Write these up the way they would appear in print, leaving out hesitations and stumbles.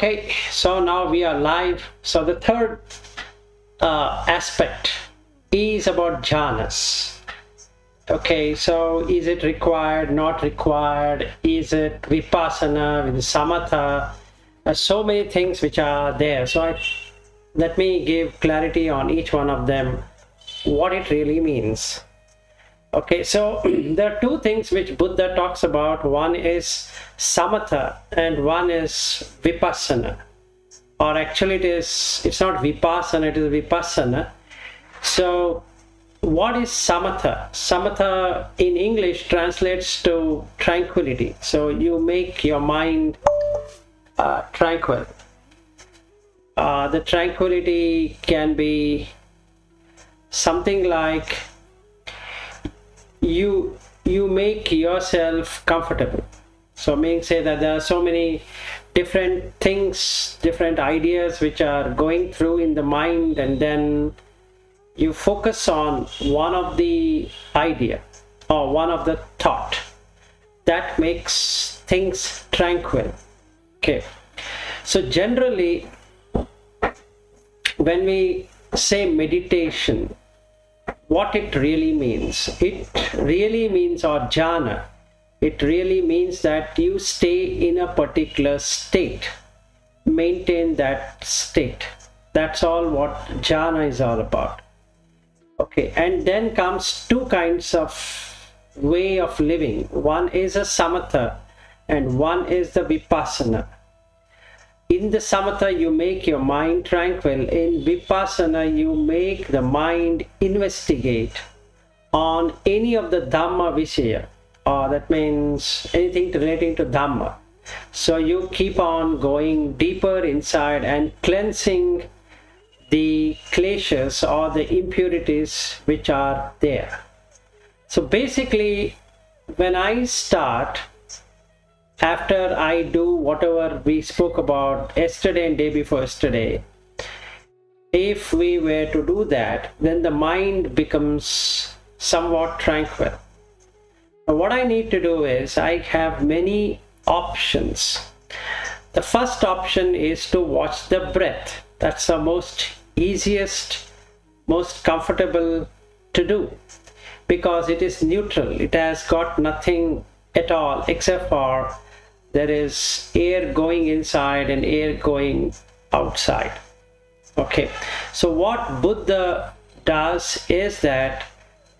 Okay, so now we are live. So the third aspect is about jhanas. Okay, so is it required, not required? Is it vipassana with samatha? So many things which are there. So let me give clarity on each one of them, what it really means. Okay, so there are two things which Buddha talks about. One is samatha and one is vipassana. Or actually it's not vipassana, it is vipassana. So what is samatha? Samatha in English translates to tranquility. So you make your mind tranquil. The tranquility can be something like you make yourself comfortable. So meaning say that there are so many different things, different ideas which are going through in the mind, and then you focus on one of the idea or one of the thought that makes things tranquil. Okay, so generally when we say meditation, what it really means, or jhana, it really means that you stay in a particular state, maintain that state. That's all what jhana is all about. Okay, and then comes two kinds of way of living. One is a samatha and one is the vipassana. In the samatha you make your mind tranquil. In vipassana you make the mind investigate on any of the dhamma vishaya, or that means anything relating to dhamma. So you keep on going deeper inside and cleansing the kleshas or the impurities which are there. So basically when I start, after I do whatever we spoke about yesterday and day before yesterday, if we were to do that, then the mind becomes somewhat tranquil. Now, what I need to do is, I have many options. The first option is to watch the breath. That's the most easiest, most comfortable to do, because it is neutral. It has got nothing at all except for there is air going inside and air going outside. Okay, so what Buddha does is that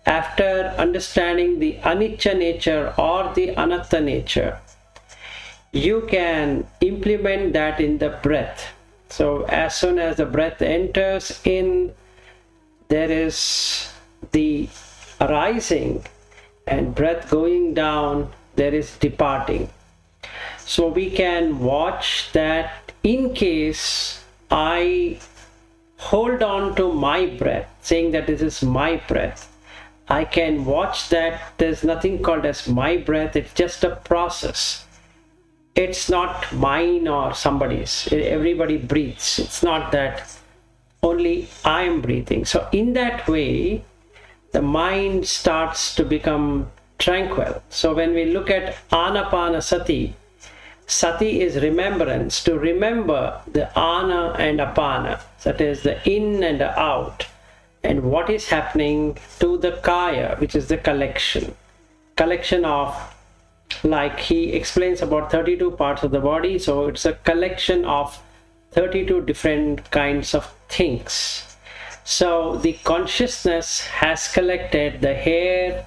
after understanding the anicca nature or the anatta nature, you can implement that in the breath. So as soon as the breath enters in, there is the arising, and breath going down, there is departing. So we can watch that. In case I hold on to my breath, saying that this is my breath, I can watch that there's nothing called as my breath. It's just a process. It's not mine or somebody's. Everybody breathes. It's not that only I am breathing. So in that way, the mind starts to become tranquil. So when we look at anapanasati, sati is remembrance, to remember the ana and apana, that is the in and the out, and what is happening to the kaya, which is the collection of, like he explains about 32 parts of the body. So it's a collection of 32 different kinds of things. So the consciousness has collected the hair,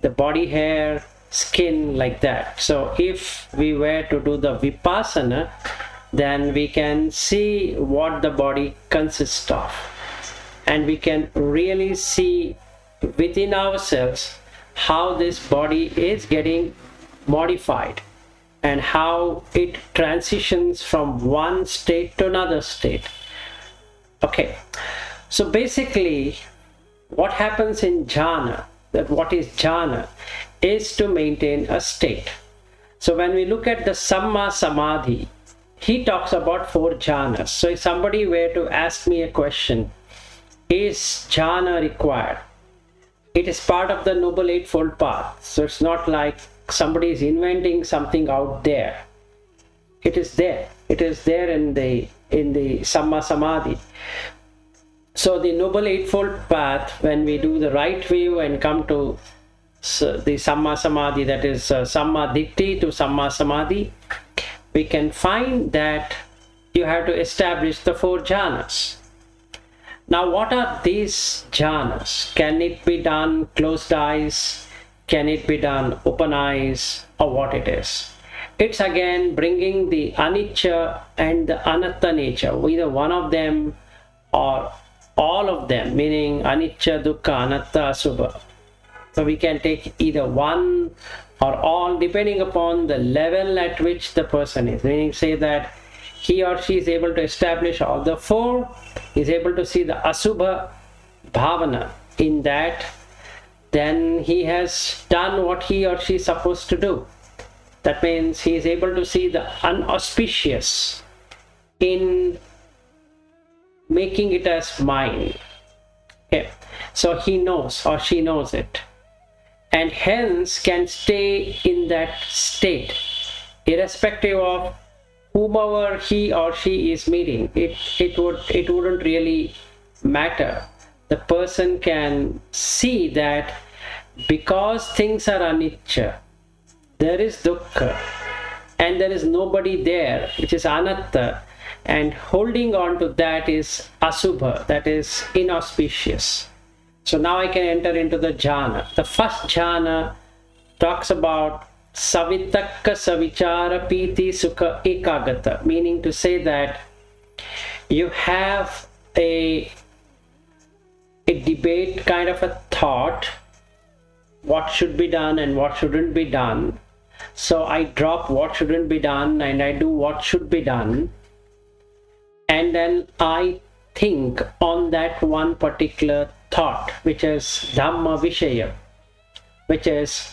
the body hair, skin, like that. So if we were to do the vipassana, then we can see what the body consists of, and we can really see within ourselves how this body is getting modified and how it transitions from one state to another state. Okay, so basically what happens in jhana, that what is jhana, is to maintain a state. So when we look at the Samma Samadhi, he talks about 4 jhanas. So if somebody were to ask me a question, is jhana required? It is part of the Noble Eightfold Path. So it's not like somebody is inventing something out there. It is there. It is there in the Samma Samadhi. So the Noble Eightfold Path, when we do the right view and come to the Samma Samadhi, that is Samma Ditti to Samma Samadhi, we can find that you have to establish the 4 jhanas. Now, what are these jhanas? Can it be done closed eyes? Can it be done open eyes? Or what it is? It's again bringing the anicca and the anatta nature, either one of them or all of them, meaning anicca, dukkha, anatta, asubha. So we can take either one or all, depending upon the level at which the person is. Meaning, say that he or she is able to establish all the 4, is able to see the asubha bhavana in that, then he has done what he or she is supposed to do. That means he is able to see the unauspicious in making it as mine. Okay. So he knows or she knows it, and hence can stay in that state irrespective of whomever he or she is meeting. It wouldn't really matter. The person can see that because things are anicca, there is dukkha, and there is nobody there, which is anatta, and holding on to that is asubha, that is inauspicious. So now I can enter into the jhana. The first jhana talks about savitakka savichara piti sukha ekagata, meaning to say that you have a debate kind of a thought, what should be done and what shouldn't be done. So I drop what shouldn't be done and I do what should be done, and then I think on that one particular thought, which is Dhamma Vishaya, which is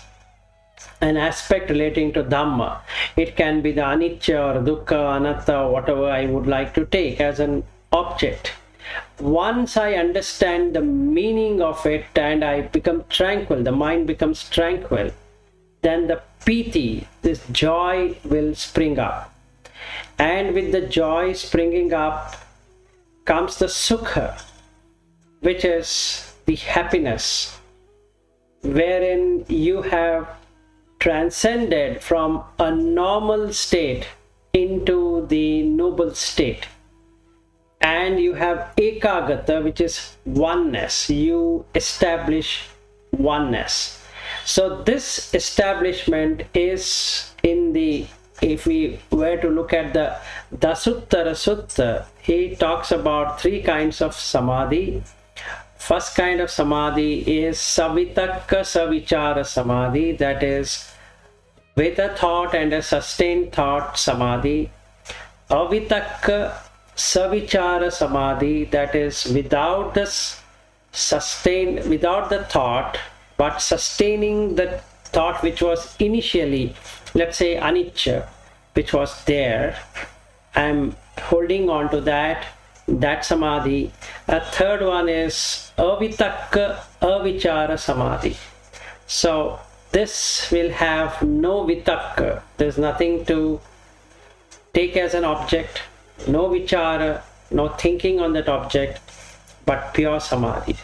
an aspect relating to Dhamma. It can be the anicca or dukkha, anatta, whatever I would like to take as an object. Once I understand the meaning of it and I become tranquil, the mind becomes tranquil, then the piti, this joy, will spring up. And with the joy springing up comes the sukha, which is the happiness, wherein you have transcended from a normal state into the noble state. And you have ekagata, which is oneness. You establish oneness. So this establishment is in the, if we were to look at the Dasuttara Sutta, he talks about 3 kinds of samadhi. First kind of samadhi is savitakka savichara samadhi, that is with a thought and a sustained thought samadhi. Avitakka savichara samadhi, that is without the thought, but sustaining the thought which was initially, let's say anicca, which was there. I'm holding on to that samadhi. A third one is avitakka avichara samadhi. So this will have no vitakka. There's nothing to take as an object, no vichara, no thinking on that object, but pure samadhi.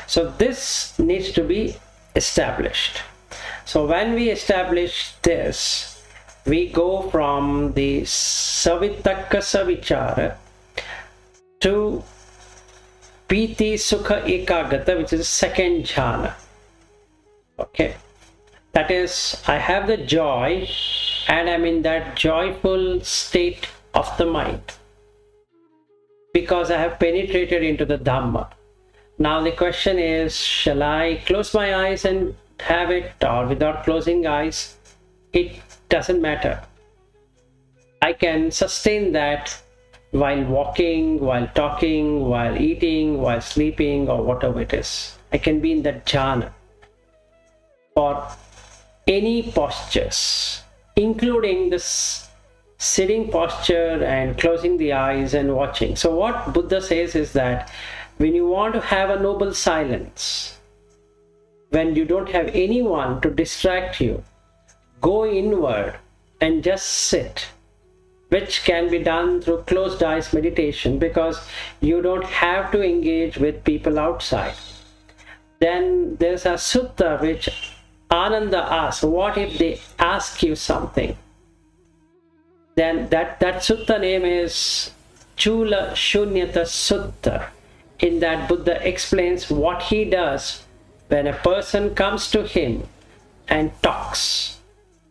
So this needs to be established. So when we establish this, we go from the savitakka savichara to piti sukha ekagata, which is second jhana. Okay, that is, I have the joy and I'm in that joyful state of the mind because I have penetrated into the Dhamma. Now the question is, shall I close my eyes and have it, or without closing eyes? It doesn't matter. I can sustain that while walking, while talking, while eating, while sleeping, or whatever it is. I can be in that jhana for any postures, including this sitting posture and closing the eyes and watching. So what Buddha says is that when you want to have a noble silence, when you don't have anyone to distract you, go inward and just sit which can be done through closed eyes meditation, because you don't have to engage with people outside. Then there's a sutta which Ananda asks, what if they ask you something? Then that sutta name is Chula Shunyata Sutta. In that, Buddha explains what he does when a person comes to him and talks.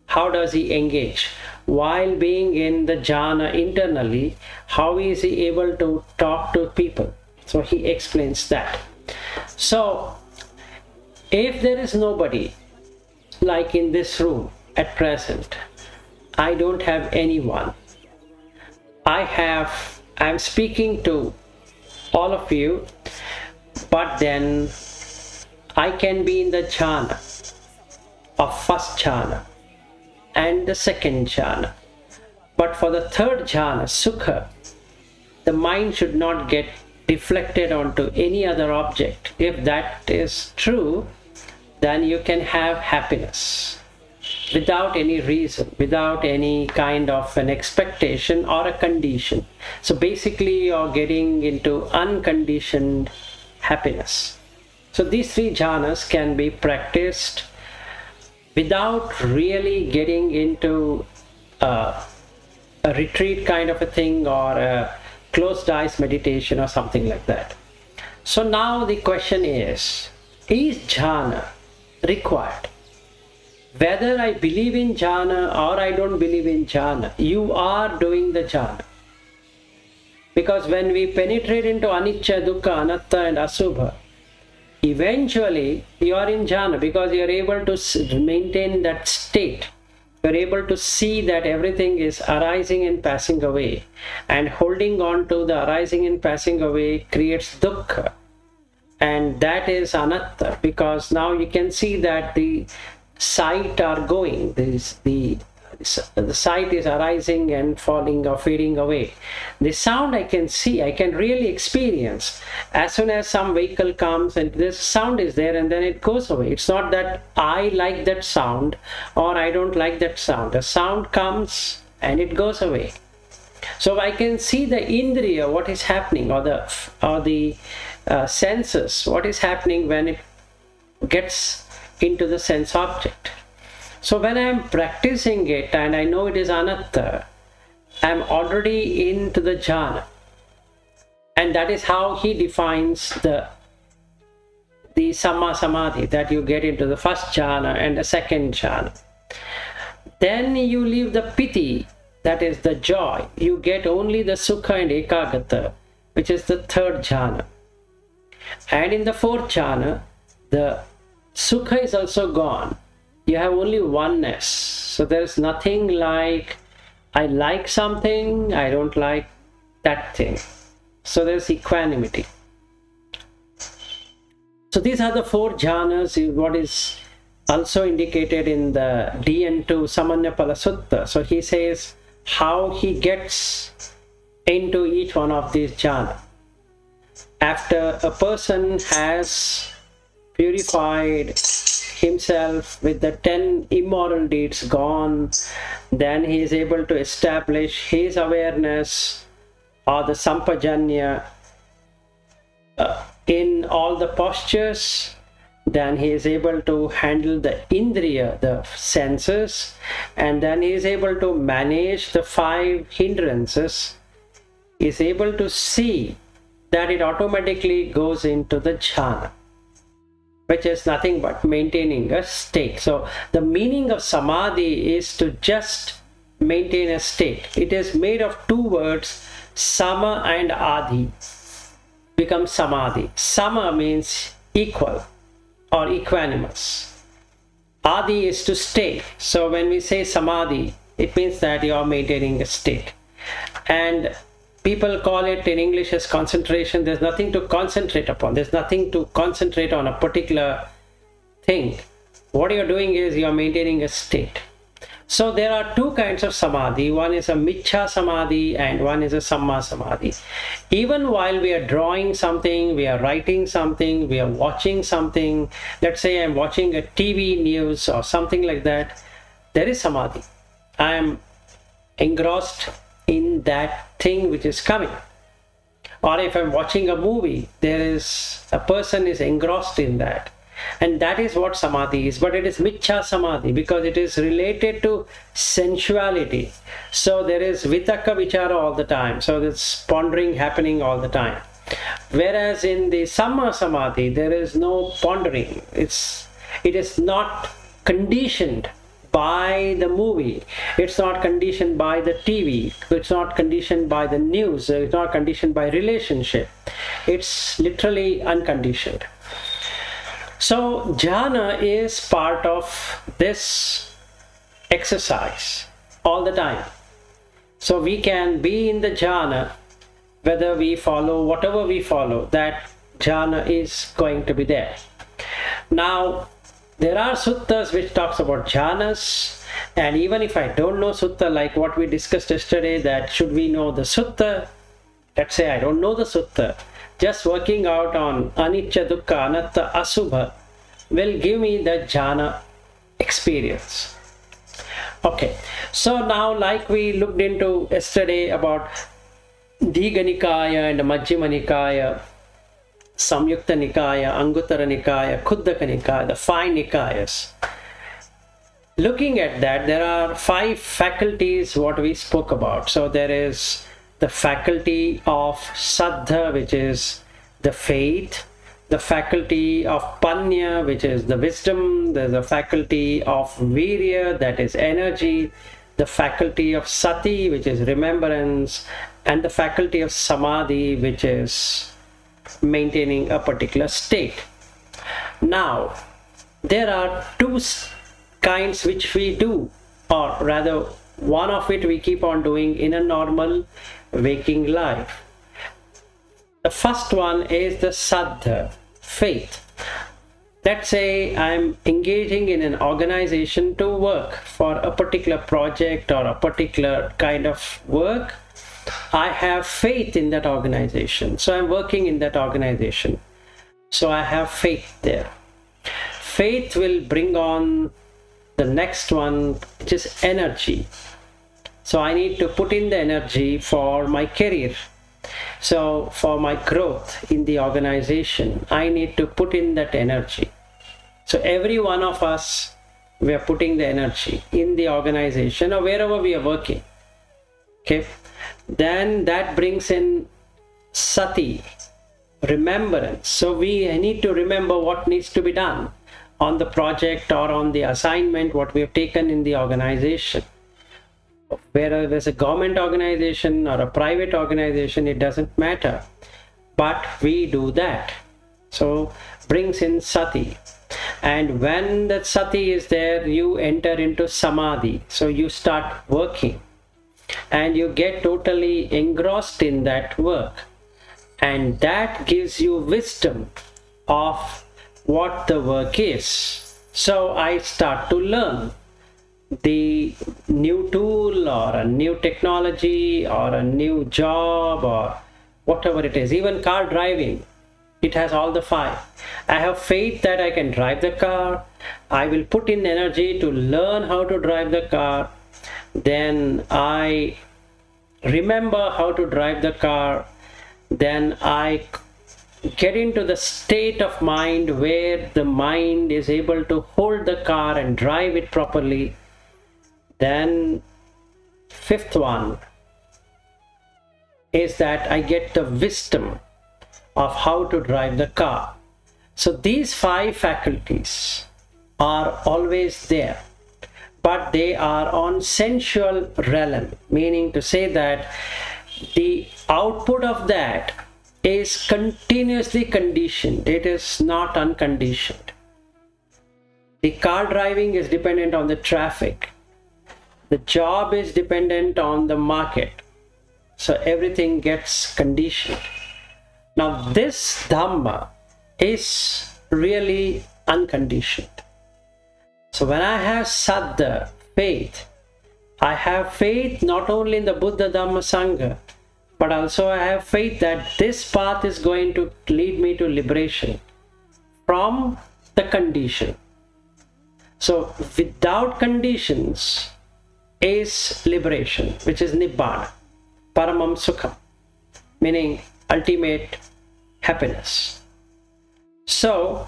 How does he engage? While being in the jhana internally, how is he able to talk to people? So he explains that. So, if there is nobody, like in this room at present, I don't have anyone. I'm speaking to all of you, but then I can be in the jhana of first jhana and the second jhana. But for the third jhana, sukha, the mind should not get deflected onto any other object. If that is true, then you can have happiness without any reason, without any kind of an expectation or a condition. So basically you're getting into unconditioned happiness. So these three jhanas can be practiced without really getting into a retreat kind of a thing, or a closed eyes meditation or something like that. So now the question is jhana required? Whether I believe in jhana or I don't believe in jhana, you are doing the jhana. Because when we penetrate into anicca, dukkha, anatta and asubha, eventually you are in jhana, because you are able to maintain that state. You are able to see that everything is arising and passing away, and holding on to the arising and passing away creates dukkha, and that is anatta, because now you can see that the sight are going, the sight is arising and falling or fading away. The sound I can see, I can really experience. As soon as some vehicle comes and this sound is there, and then it goes away. It's not that I like that sound or I don't like that sound. The sound comes and it goes away. So I can see the indriya, what is happening, or the senses, what is happening when it gets into the sense object. So when I am practicing it and I know it is anatta, I am already into the jhana. And that is how he defines the samma samadhi, that you get into the first jhana and the second jhana. Then you leave the piti, that is the joy. You get only the sukha and ekagata, which is the third jhana. And in the fourth jhana, the sukha is also gone. You have only oneness. So there is nothing like I like something, I don't like that thing. So there is equanimity. So these are the four jhanas, what is also indicated in the DN2 Samanyapala Sutta. So he says how he gets into each one of these jhanas. After a person has purified himself with the 10 immoral deeds gone, then he is able to establish his awareness, or the sampajanya, in all the postures. Then he is able to handle the indriya, the senses, and then he is able to manage the 5 hindrances. He is able to see that it automatically goes into the jhana, which is nothing but maintaining a state. So the meaning of samadhi is to just maintain a state. It is made of 2 words, sama and adi, becomes samadhi. Sama means equal or equanimous. Adi is to stay. So when we say samadhi, it means that you are maintaining a state. And people call it in English as concentration. There's nothing to concentrate upon. There's nothing to concentrate on a particular thing. What you're doing is you're maintaining a state. So there are 2 kinds of samadhi. One is a miccha samadhi and one is a samma samadhi. Even while we are drawing something, we are writing something, we are watching something, let's say I'm watching a TV news or something like that, there is samadhi. I am engrossed in that thing which is coming. Or if I'm watching a movie, a person is engrossed in that. And that is what samadhi is. But it is michcha samadhi because it is related to sensuality. So there is vitaka vichara all the time. So there's pondering happening all the time. Whereas in the samma samadhi, there is no pondering. It is not conditioned by the movie. It's not conditioned by the TV. It's not conditioned by the news. It's not conditioned by relationship. It's literally unconditioned. So jhana is part of this exercise all the time. So we can be in the jhana, whether we follow whatever we follow, that jhana is going to be there. Now, there are suttas which talks about jhanas, and even if I don't know sutta, like what we discussed yesterday, that should we know the sutta? Let's say I don't know the sutta. Just working out on anicca, dukkha, anatta, asubha will give me the jhana experience. Okay, so now like we looked into yesterday about Digha Nikaya and Majjhima Nikaya, Samyukta Nikaya, Anguttara Nikaya, Khuddaka Nikaya, the 5 Nikayas. Looking at that, there are 5 faculties what we spoke about. So there is the faculty of Saddha, which is the faith, the faculty of Panya, which is the wisdom, there's the faculty of Virya, that is energy, the faculty of Sati, which is remembrance, and the faculty of Samadhi, which is maintaining a particular state. Now, there are 2 kinds which we do, or rather one of it we keep on doing in a normal waking life. The first one is the Saddha, faith. Let's say I'm engaging in an organization to work for a particular project or a particular kind of work. I have faith in that organization. So I'm working in that organization. So I have faith there. Faith will bring on the next one, which is energy. So I need to put in the energy for my career. So for my growth in the organization, I need to put in that energy. So every one of us, we are putting the energy in the organization or wherever we are working. Okay. Then that brings in sati, remembrance. So we need to remember what needs to be done on the project or on the assignment, what we have taken in the organization. Whether there's a government organization or a private organization, it doesn't matter. But we do that. So brings in sati. And when that sati is there, you enter into samadhi. So you start working. And you get totally engrossed in that work. And that gives you wisdom of what the work is. So I start to learn the new tool or a new technology or a new job or whatever it is. Even car driving, it has all the 5. I have faith that I can drive the car. I will put in energy to learn how to drive the car. Then I remember how to drive the car. Then I get into the state of mind where the mind is able to hold the car and drive it properly. Then 5th one is that I get the wisdom of how to drive the car. So these 5 faculties are always there, but they are on sensual realm, meaning to say that the output of that is continuously conditioned. It is not unconditioned. The car driving is dependent on the traffic. The job is dependent on the market. So everything gets conditioned. Now this Dhamma is really unconditioned. So when I have Saddha, faith, I have faith not only in the Buddha, Dhamma, Sangha, but also I have faith that this path is going to lead me to liberation from the condition. So without conditions is liberation, which is Nibbana. paramam sukham, meaning ultimate happiness. So,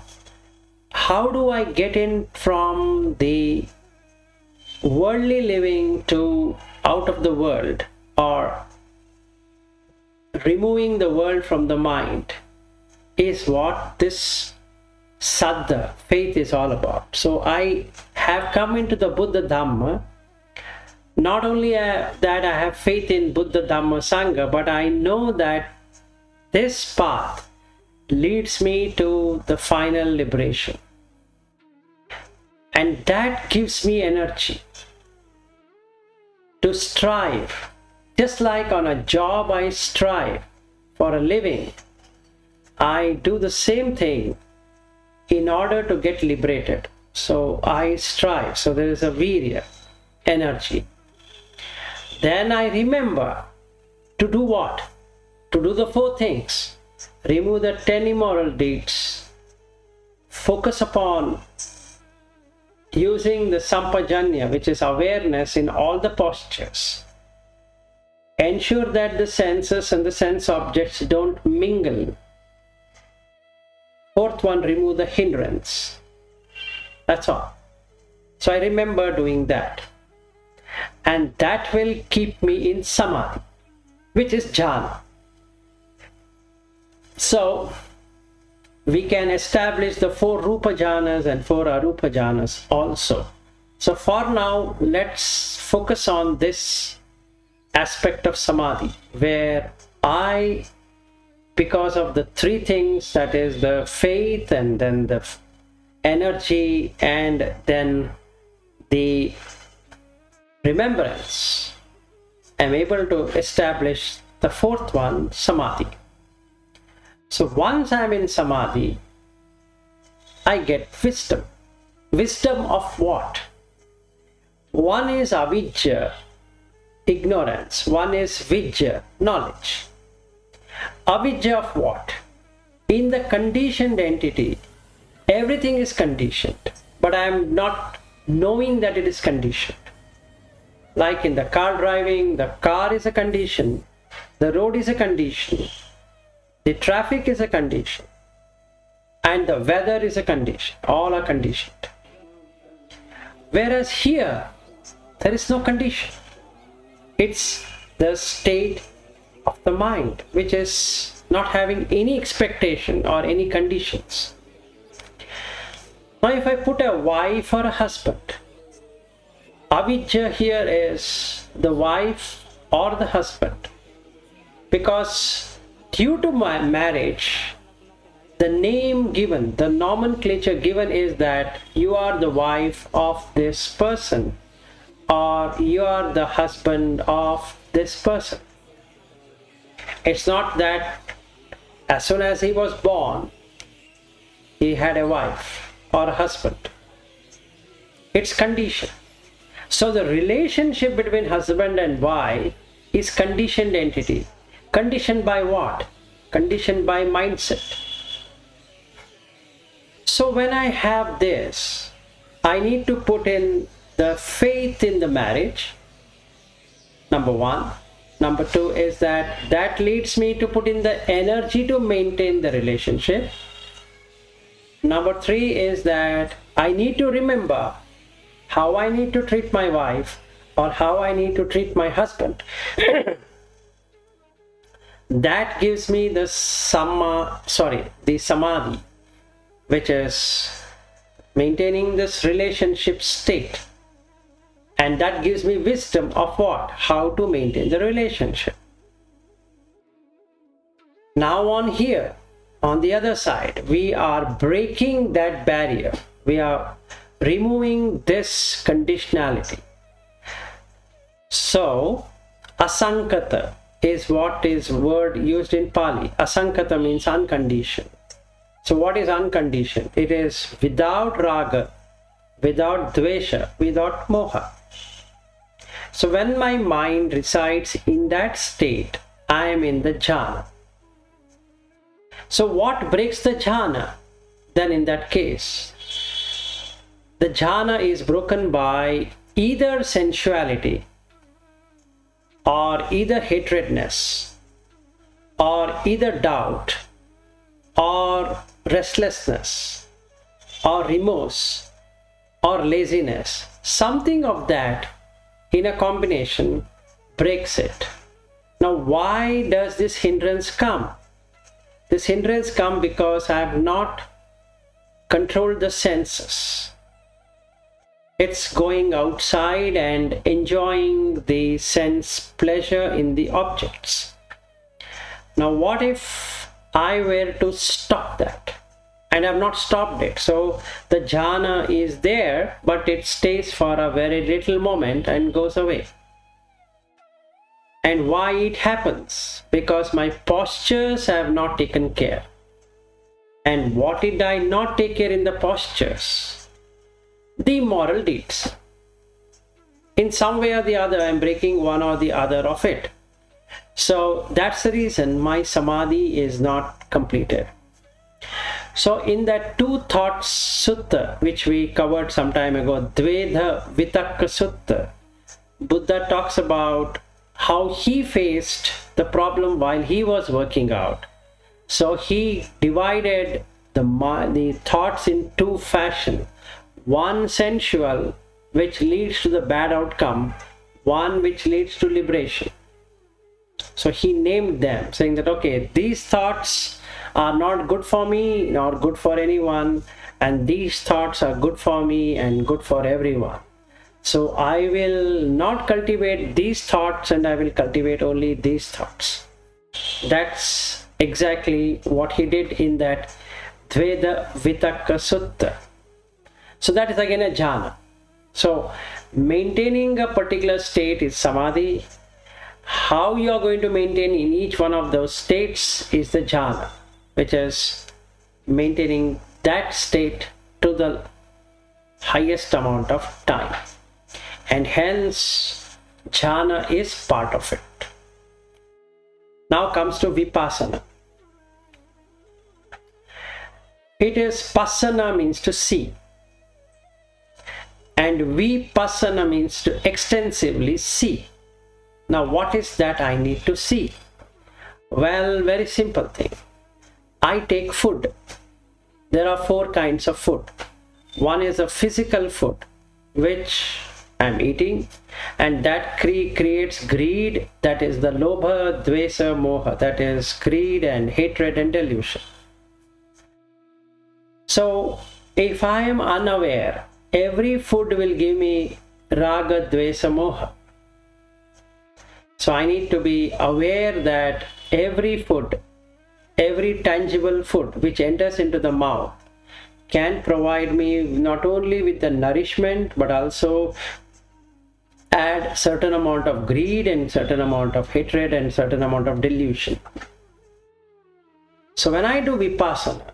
how do I get in from the worldly living to out of the world, or removing the world from the mind, is what this saddha, faith, is all about. So I have come into the Buddha Dhamma. Not only that I have faith in Buddha Dhamma Sangha, but I know that this path leads me to the final liberation. And that gives me energy to strive. Just like on a job I strive for a living, I do the same thing in order to get liberated. So I strive. So there is a virya, energy. Then I remember to do what? To do the 4 things. Remove the 10 immoral deeds. Focus upon using the sampajanya, which is awareness in all the postures. Ensure that the senses and the sense objects don't mingle. 4th one, remove the hindrance. That's all. So I remember doing that. And that will keep me in samadhi, which is jhana. So we can establish the 4 rupa jhanas and 4 arupa jhanas also. So for now, let's focus on this aspect of samadhi, where I, because of the 3 things, that is the faith and then the energy and then the remembrance, am able to establish the 4th one, samadhi. So once I'm in samadhi, I get wisdom. Wisdom of what? One is avidya, ignorance. One is vidya, knowledge. Avidya of what? In the conditioned entity, everything is conditioned, but I am not knowing that it is conditioned. Like in the car driving, the car is a condition, the road is a condition, the traffic is a condition, and the weather is a condition. All are conditioned. Whereas here, there is no condition. It's the state of the mind, which is not having any expectation or any conditions. Now if I put a wife or a husband, avidya here is the wife or the husband, because due to my marriage, the name given, the nomenclature given is that you are the wife of this person, or you are the husband of this person. It's not that as soon as he was born, he had a wife or a husband. It's conditioned. So the relationship between husband and wife is conditioned entity. Conditioned by what? Conditioned by mindset. So when I have this, I need to put in the faith in the marriage, number 1. Number 2 is that leads me to put in the energy to maintain the relationship. Number 3 is that I need to remember how I need to treat my wife or how I need to treat my husband. That gives me the samadhi, which is maintaining this relationship state. And that gives me wisdom of what? How to maintain the relationship. Now on here, on the other side, we are breaking that barrier. We are removing this conditionality. So, asankata is what is word used in Pali. Asankata means unconditioned. So what is unconditioned? It is without raga, without dvesha, without moha. So when my mind resides in that state, I am in the jhana. So what breaks the jhana? Then in that case, the jhana is broken by either sensuality or either hatredness, or either doubt, or restlessness, or remorse, or laziness, something of that in a combination breaks it. Now, why does this hindrance come? This hindrance come because I have not controlled the senses. It's going outside and enjoying the sense pleasure in the objects. Now, what if I were to stop that? And I've not stopped it. So the jhana is there, but it stays for a very little moment and goes away. And why it happens? Because my postures have not taken care. And what did I not take care in the postures? The moral deeds. In some way or the other, I'm breaking one or the other of it. So that's the reason my samadhi is not completed. So in that two thoughts sutta, which we covered some time ago, Dvedha Vitakka Sutta, Buddha talks about how he faced the problem while he was working out. So he divided the thoughts in two fashion. One sensual, which leads to the bad outcome, one which leads to liberation. So he named them, saying that, okay, these thoughts are not good for me, nor good for anyone, and these thoughts are good for me and good for everyone. So I will not cultivate these thoughts, and I will cultivate only these thoughts. That's exactly what he did in that Dvedha Vitakka Sutta. So that is again a jhana. So maintaining a particular state is samadhi. How you are going to maintain in each one of those states is the jhana, which is maintaining that state to the highest amount of time. And hence jhana is part of it. Now comes to vipassana. It is passana means to see, and vipassana means to extensively see. Now what is that I need to see? Well, very simple thing. I take food. There are four kinds of food. One is a physical food, which I'm eating, and that creates greed, that is the lobha, dvesa, moha, that is greed and hatred and delusion. So if I am unaware, every food will give me raga, dvesa, moha. So I need to be aware that every food, every tangible food which enters into the mouth can provide me not only with the nourishment, but also add certain amount of greed and certain amount of hatred and certain amount of delusion. So when I do vipassana,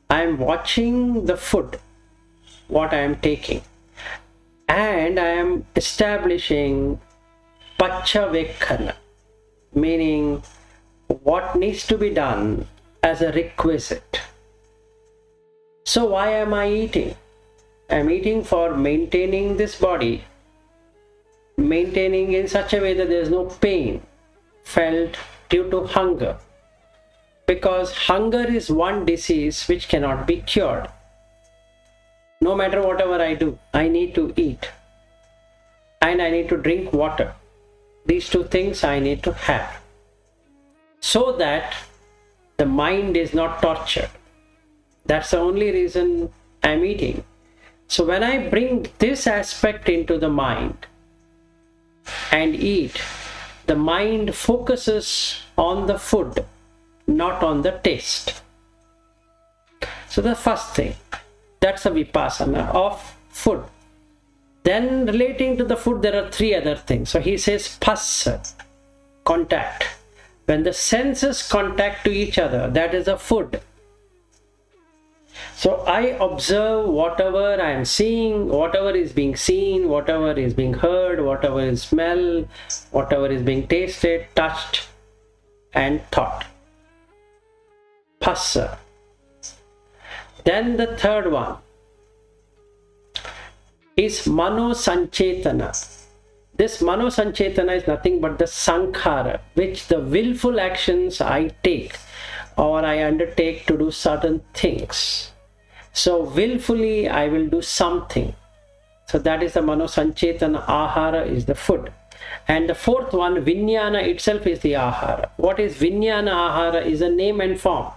I am watching the food, what I am taking, and I am establishing paccavekkhana, meaning what needs to be done as a requisite. So why am I eating? I am eating for maintaining this body, maintaining in such a way that there is no pain felt due to hunger, because hunger is one disease which cannot be cured. No matter whatever I do, I need to eat and I need to drink water. These two things I need to have, so that the mind is not tortured. That's the only reason I'm eating. So when I bring this aspect into the mind and eat, the mind focuses on the food, not on the taste. So the first thing, that's a vipassana of food. Then relating to the food, there are three other things. So he says phassa, contact. When the senses contact to each other, that is a food. So I observe whatever I am seeing, whatever is being seen, whatever is being heard, whatever is smelled, whatever is being tasted, touched, and thought. Phassa. Then the third one is mano sanchetana, This Mano Sanchetana is nothing but the Sankhara, which the willful actions I take or I undertake to do certain things. So willfully I will do something. So that is the Mano Sanchetana. Ahara is the food. And the fourth one, Vijnana itself is the Ahara. What is Vijnana Ahara is a name and form.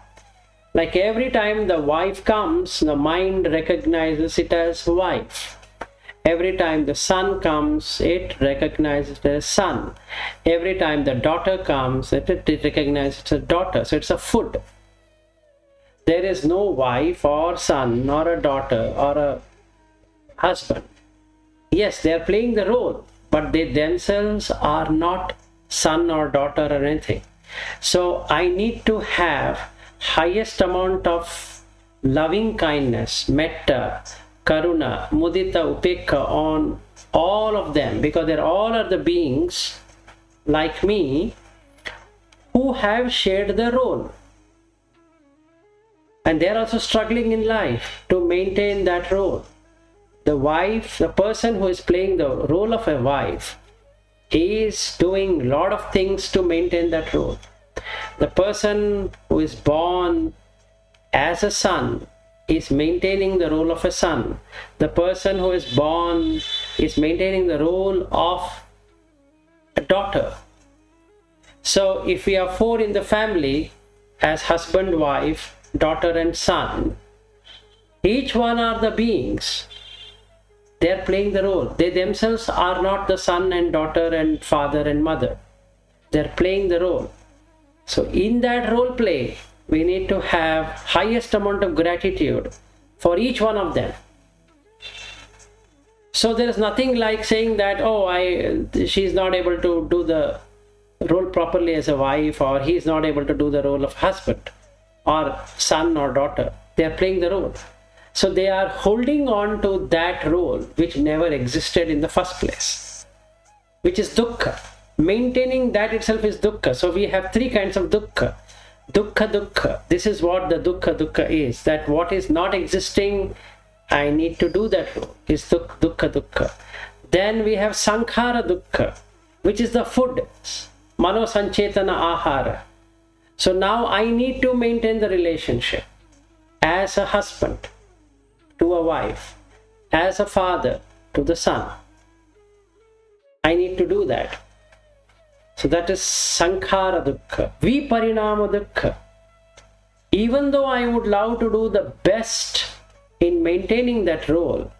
Like every time the wife comes, the mind recognizes it as wife. Every time the son comes, it recognizes it as son. Every time the daughter comes, it recognizes it as daughter. So it's a food. There is no wife or son or a daughter or a husband. Yes, they are playing the role, but they themselves are not son or daughter or anything. So I need to have highest amount of loving kindness, metta, karuna, mudita, upekha on all of them, because they all are the beings like me who have shared the role. And they are also struggling in life to maintain that role. The wife, the person who is playing the role of a wife, is doing a lot of things to maintain that role. The person who is born as a son is maintaining the role of a son. The person who is born is maintaining the role of a daughter. So if we are four in the family, as husband, wife, daughter and son, each one are the beings. They are playing the role. They themselves are not the son and daughter and father and mother. They are playing the role. So in that role play, we need to have highest amount of gratitude for each one of them. So there is nothing like saying that, oh, she's not able to do the role properly as a wife, or he is not able to do the role of husband or son or daughter. They are playing the role. So they are holding on to that role which never existed in the first place, which is dukkha. Maintaining that itself is dukkha. So we have three kinds of dukkha. Dukkha, dukkha. This is what the dukkha, dukkha is. That what is not existing, I need to do that role, is dukkha, dukkha. Then we have sankhara dukkha, which is the food. Mano sanchetana ahara. So now I need to maintain the relationship as a husband to a wife, as a father to the son. I need to do that. So that is sankhara dukkha. Viparinama dukkha. Even though I would love to do the best in maintaining that role,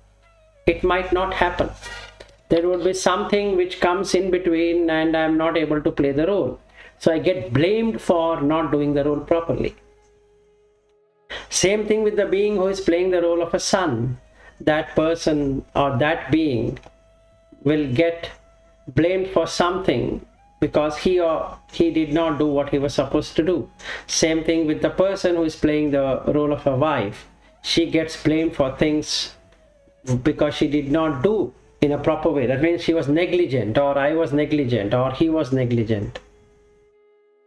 it might not happen. There would be something which comes in between and I am not able to play the role. So I get blamed for not doing the role properly. Same thing with the being who is playing the role of a son. That person or that being will get blamed for something because he or he did not do what he was supposed to do. Same thing with the person who is playing the role of a wife. She gets blamed for things because she did not do in a proper way. That means she was negligent, or I was negligent, or he was negligent.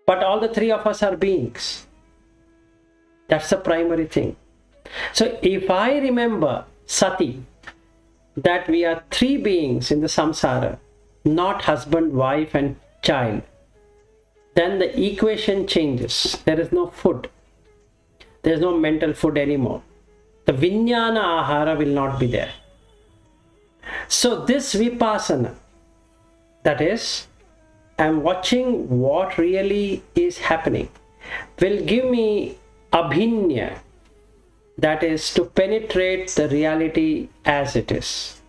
But all the three of us are beings. That's the primary thing. So if I remember sati, that we are three beings in the samsara, not husband, wife and child, then the equation changes. There is no food. There is no mental food anymore. The vijnana ahara will not be there. So this vipassana, that is, I'm watching what really is happening, will give me abhinya, that is to penetrate the reality as it is.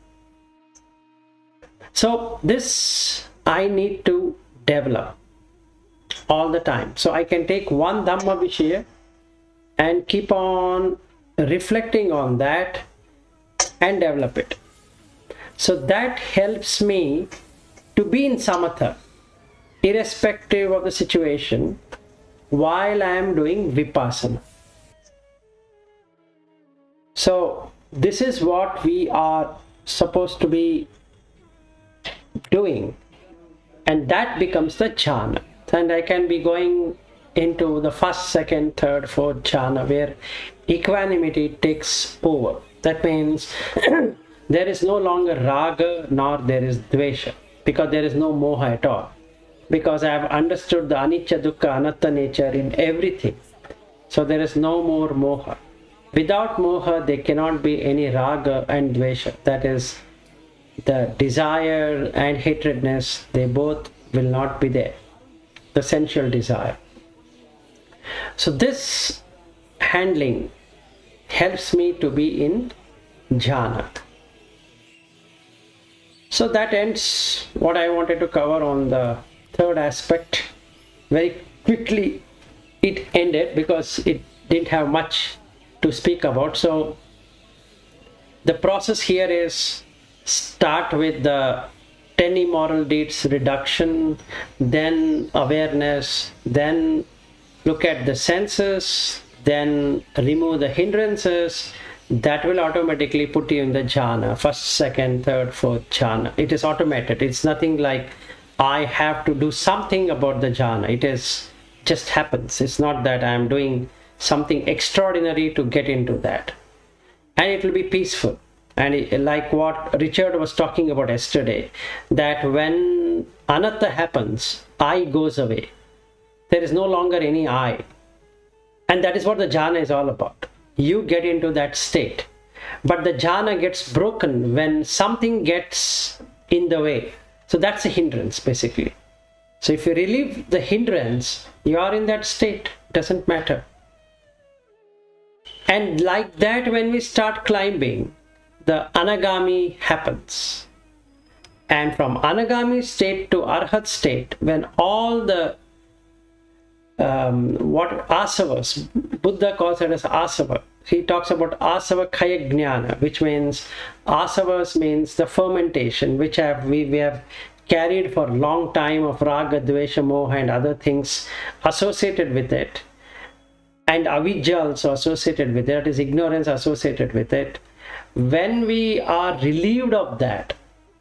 So this I need to develop all the time. So I can take one Dhamma Vishaya and keep on reflecting on that and develop it. So that helps me to be in samatha, irrespective of the situation, while I am doing vipassana. So this is what we are supposed to be doing, and that becomes the jhana. And I can be going into the first, second, third, fourth jhana, where equanimity takes over. That means there is no longer raga nor there is dvesha. because there is no moha at all. Because I have understood the anicca, dukkha, anatta nature in everything. So there is no more moha. Without moha, there cannot be any raga and dvesha. That is, the desire and hatredness, they both will not be there. The sensual desire. So this handling helps me to be in jhana. So that ends what I wanted to cover on the third aspect. Very quickly it ended because it didn't have much to speak about. So the process here is start with the 10 immoral deeds reduction, then awareness, then look at the senses, then remove the hindrances. That will automatically put you in the jhana, first, second, third, fourth jhana. It is automated. It's nothing like I have to do something about the jhana. It is just happens. It's not that I am doing something extraordinary to get into that. And it will be peaceful. And like what Richard was talking about yesterday, that when anatta happens, I goes away. There is no longer any I. And that is what the jhana is all about. You get into that state. But the jhana gets broken when something gets in the way. So that's a hindrance, basically. So if you relieve the hindrance, you are in that state. Doesn't matter. And like that, when we start climbing, the Anagami happens. And from Anagami state to Arhat state, when all the what asavas, Buddha calls it as asava. He talks about asava kaya jnana, which means asavas means the fermentation, which we have carried for a long time of raga, dvesha, moha and other things associated with it. And avidya also associated with it, that is ignorance associated with it. When we are relieved of that,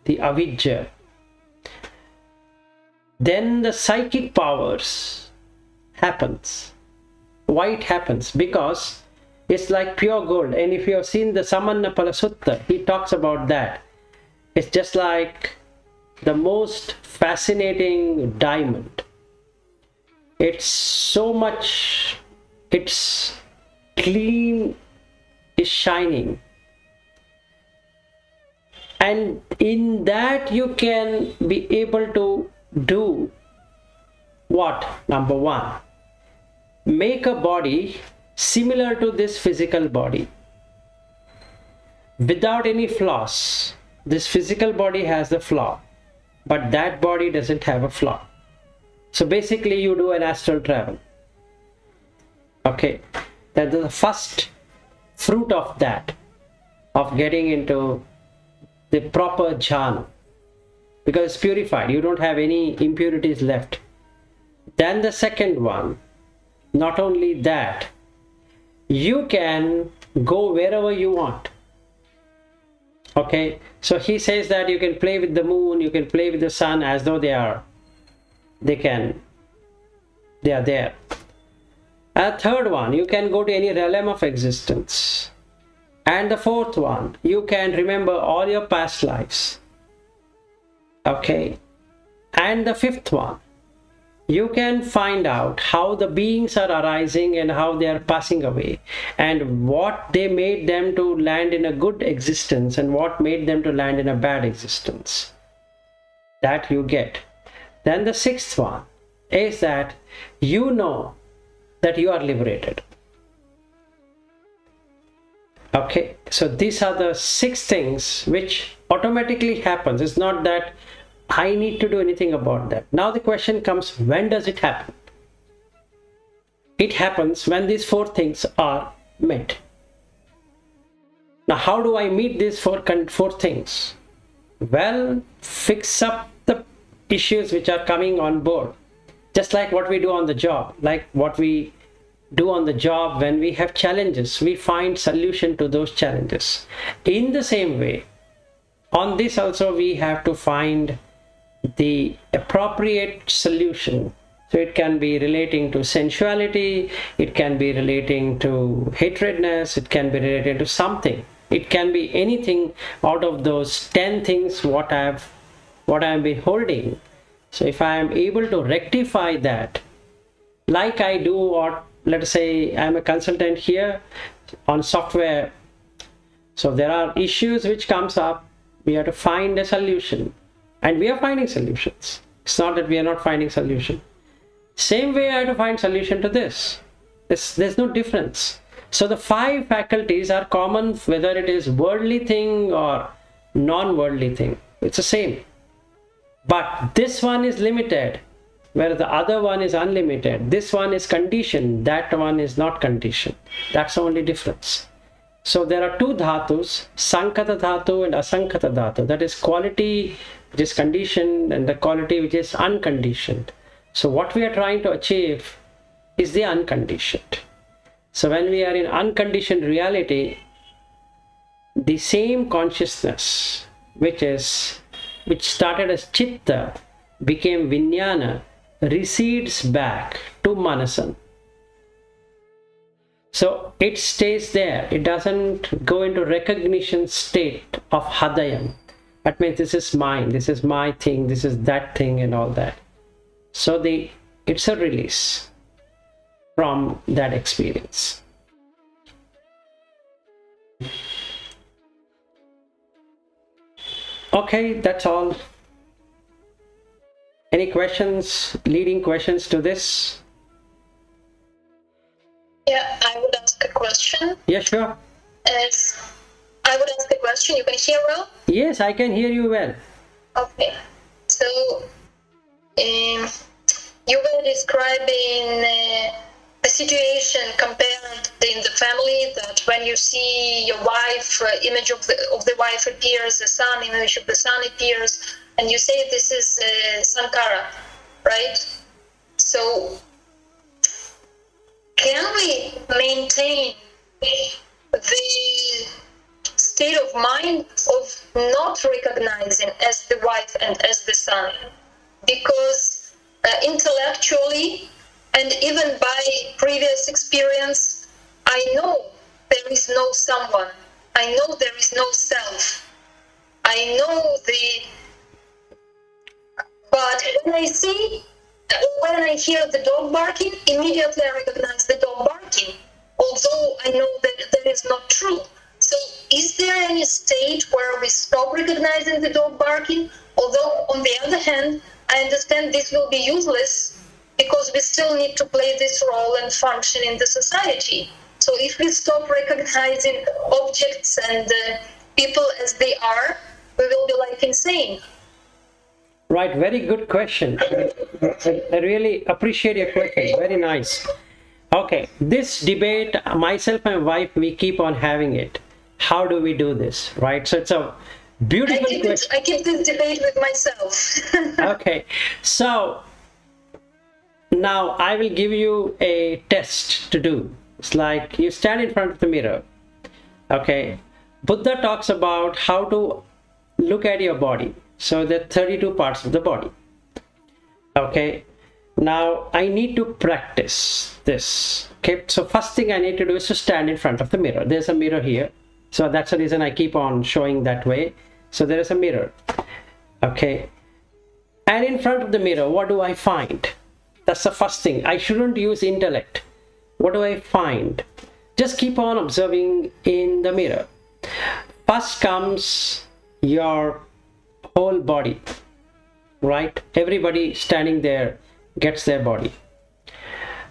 the avidya, then the psychic powers happens. Why it happens? Because it's like pure gold. And if you have seen the Samannapala Sutta, he talks about that. It's just like the most fascinating diamond. It's so much, it's clean, is shining. And in that you can be able to do what? Number one, make a body similar to this physical body without any flaws. This physical body has a flaw, but that body doesn't have a flaw. So basically you do an astral travel. Okay, that's the first fruit of that, of getting into the proper jhana, because it's purified. You don't have any impurities left. Then the second one, not only that, you can go wherever you want. Okay, so he says that you can play with the moon, you can play with the sun as though they are there. A third one, you can go to any realm of existence. And the fourth one, you can remember all your past lives. Okay, and the fifth one, you can find out how the beings are arising and how they are passing away, and what they made them to land in a good existence and what made them to land in a bad existence. That you get. Then the sixth one is that you know that you are liberated. Okay, so these are the 6 things which automatically happens. It's not that I need to do anything about that. Now the question comes, when does it happen? It happens when these 4 things are met. Now how do I meet these 4 things? Well, fix up the issues which are coming on board. Just like what we do on the job, like what we do on the job when we have challenges, we find solution to those challenges. In the same way, on this also we have to find the appropriate solution. So it can be relating to sensuality, it can be relating to hatredness, it can be related to something. It can be anything out of those 10 things what I have what I have been holding. So if I am able to rectify that, like I do, or let's say I'm a consultant here on software, so there are issues which comes up, we have to find a solution, and we are finding solutions. It's not that we are not finding solution. Same way I have to find solution to this. There's no difference. So the 5 faculties are common, whether it is worldly thing or non-worldly thing. It's the same. But this one is limited, where the other one is unlimited. This one is conditioned, that one is not conditioned. That's the only difference. So there are 2 dhatus, Sankata dhatu and Asankata dhatu. That is quality which is conditioned and the quality which is unconditioned. So what we are trying to achieve is the unconditioned. So when we are in unconditioned reality, the same consciousness which started as chitta became vijnana, recedes back to manasan. So it stays there. It doesn't go into recognition state of hadayam. That means this is mine, this is my thing, this is that thing and all that. So it's a release from that experience. Okay, that's all. Any questions, leading questions to this? Yeah, I would ask a question. Yeah, sure. I would ask a question. You can hear well? Yes, I can hear you well. Okay. So, you were describing a situation compared in the family that when you see your wife, image of the wife appears, the son, image of the son appears, and you say this is Sankara, right? So, can we maintain the state of mind of not recognizing as the wife and as the son? Because intellectually and even by previous experience, I know there is no someone. I know there is no self. I know but when I hear the dog barking, immediately I recognize the dog barking, although I know that that is not true. So is there any state where we stop recognizing the dog barking? Although on the other hand, I understand this will be useless because we still need to play this role and function in the society. So if we stop recognizing objects and people as they are, we will be like insane. Right, very good question. I really appreciate your question. Very nice. Okay, this debate, myself and wife, we keep on having it. How do we do this, right? So it's a beautiful question. I keep this debate with myself. Okay, so now I will give you a test to do. It's like you stand in front of the mirror. Okay, Buddha talks about how to look at your body. So there are 32 parts of the body. Okay, now I need to practice this. Okay, so first thing I need to do is to stand in front of the mirror. There's a mirror here. So that's the reason I keep on showing that way. So there is a mirror. Okay, and in front of the mirror, what do I find? That's the first thing. I shouldn't use intellect. What do I find? Just keep on observing in the mirror. First comes your whole body, right? Everybody standing there gets their body.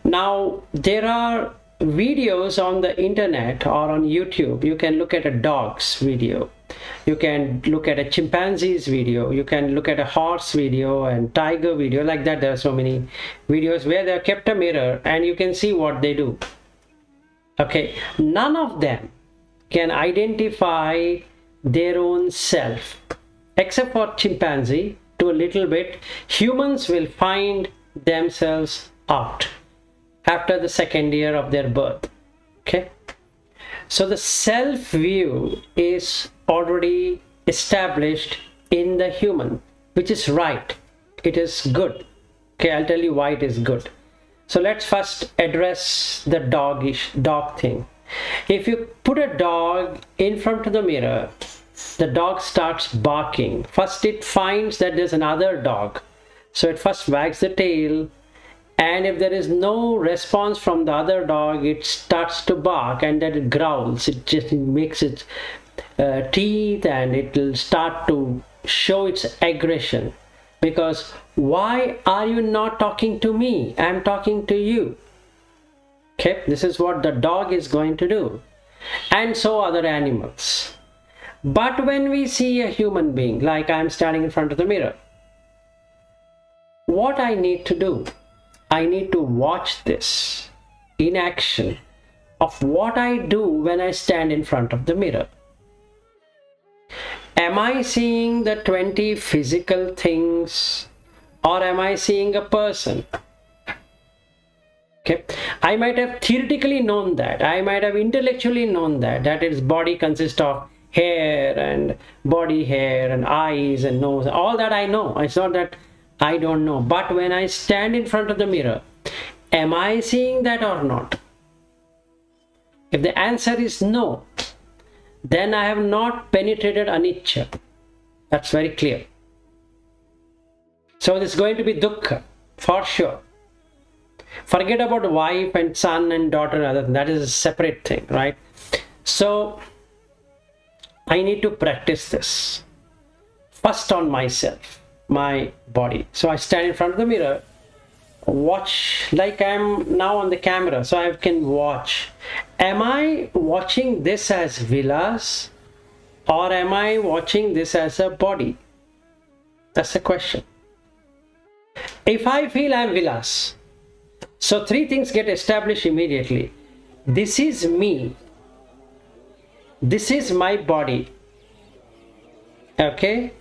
Now there are videos on the internet or on YouTube. You can look at a dog's video, you can look at a chimpanzee's video, you can look at a horse video and tiger video, like that. There are so many videos where they have kept a mirror and you can see what they do. Okay, none of them can identify their own self, except for chimpanzee. To a little bit, humans will find themselves out after the second year of their birth. Okay, so the self view is already established in the human, which is right. It is good. Okay, I'll tell you why it is good. So let's first address the dog thing. If you put a dog in front of the mirror the dog starts barking. First it finds that there's another dog. So it first wags the tail, and if there is no response from the other dog, it starts to bark, and then it growls. It just makes its teeth, and it will start to show its aggression. Because why are you not talking to me? I'm talking to you. Okay, this is what the dog is going to do. And so other animals. But when we see a human being, like I'm standing in front of the mirror, what I need to do, I need to watch this in action of what I do when I stand in front of the mirror. Am I seeing the 20 physical things, or am I seeing a person? Okay, I might have theoretically known that, I might have intellectually known that its body consists of hair and body hair and eyes and nose, all that I know. It's not that I don't know. But when I stand in front of the mirror, am I seeing that or not? If the answer is no, then I have not penetrated anicca. That's very clear. So there's going to be dukkha, for sure. Forget about wife and son and daughter and other. That is a separate thing, right? So I need to practice this first on myself, my body. So I stand in front of the mirror, watch like I'm now on the camera, so I can watch. Am I watching this as vilas, or am I watching this as a body? That's the question. If I feel I'm vilas, so three things get established immediately. This is me. This is my body. Okay?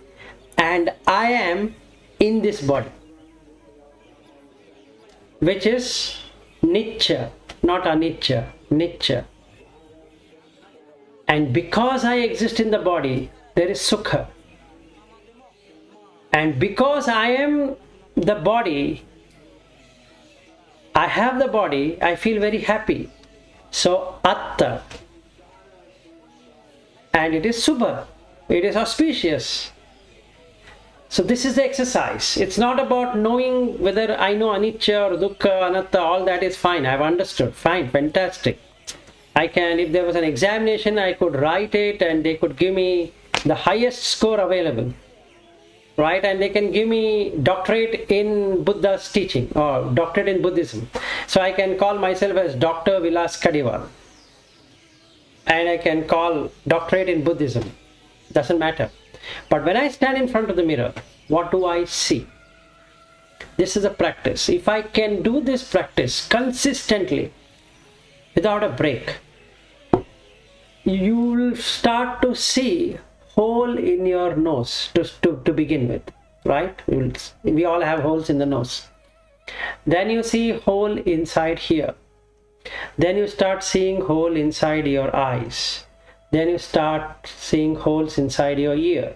And I am in this body, which is nicca, not anicca, nicca. And because I exist in the body, there is sukha. And because I am the body, I have the body, I feel very happy. So atta. And it is subha. It is auspicious. So this is the exercise. It's not about knowing whether I know anicca or dukkha, anatta, all that is fine. I've understood. Fine, fantastic. I can, if there was an examination, I could write it and they could give me the highest score available. Right? And they can give me doctorate in Buddha's teaching or doctorate in Buddhism. So I can call myself as Dr. Vilas Kadiwal. And I can call doctorate in Buddhism. Doesn't matter. But when I stand in front of the mirror, what do I see? This is a practice. If I can do this practice consistently, without a break, you will start to see hole in your nose to begin with, right? We all have holes in the nose. Then you see hole inside here. Then you start seeing hole inside your eyes. Then you start seeing holes inside your ear.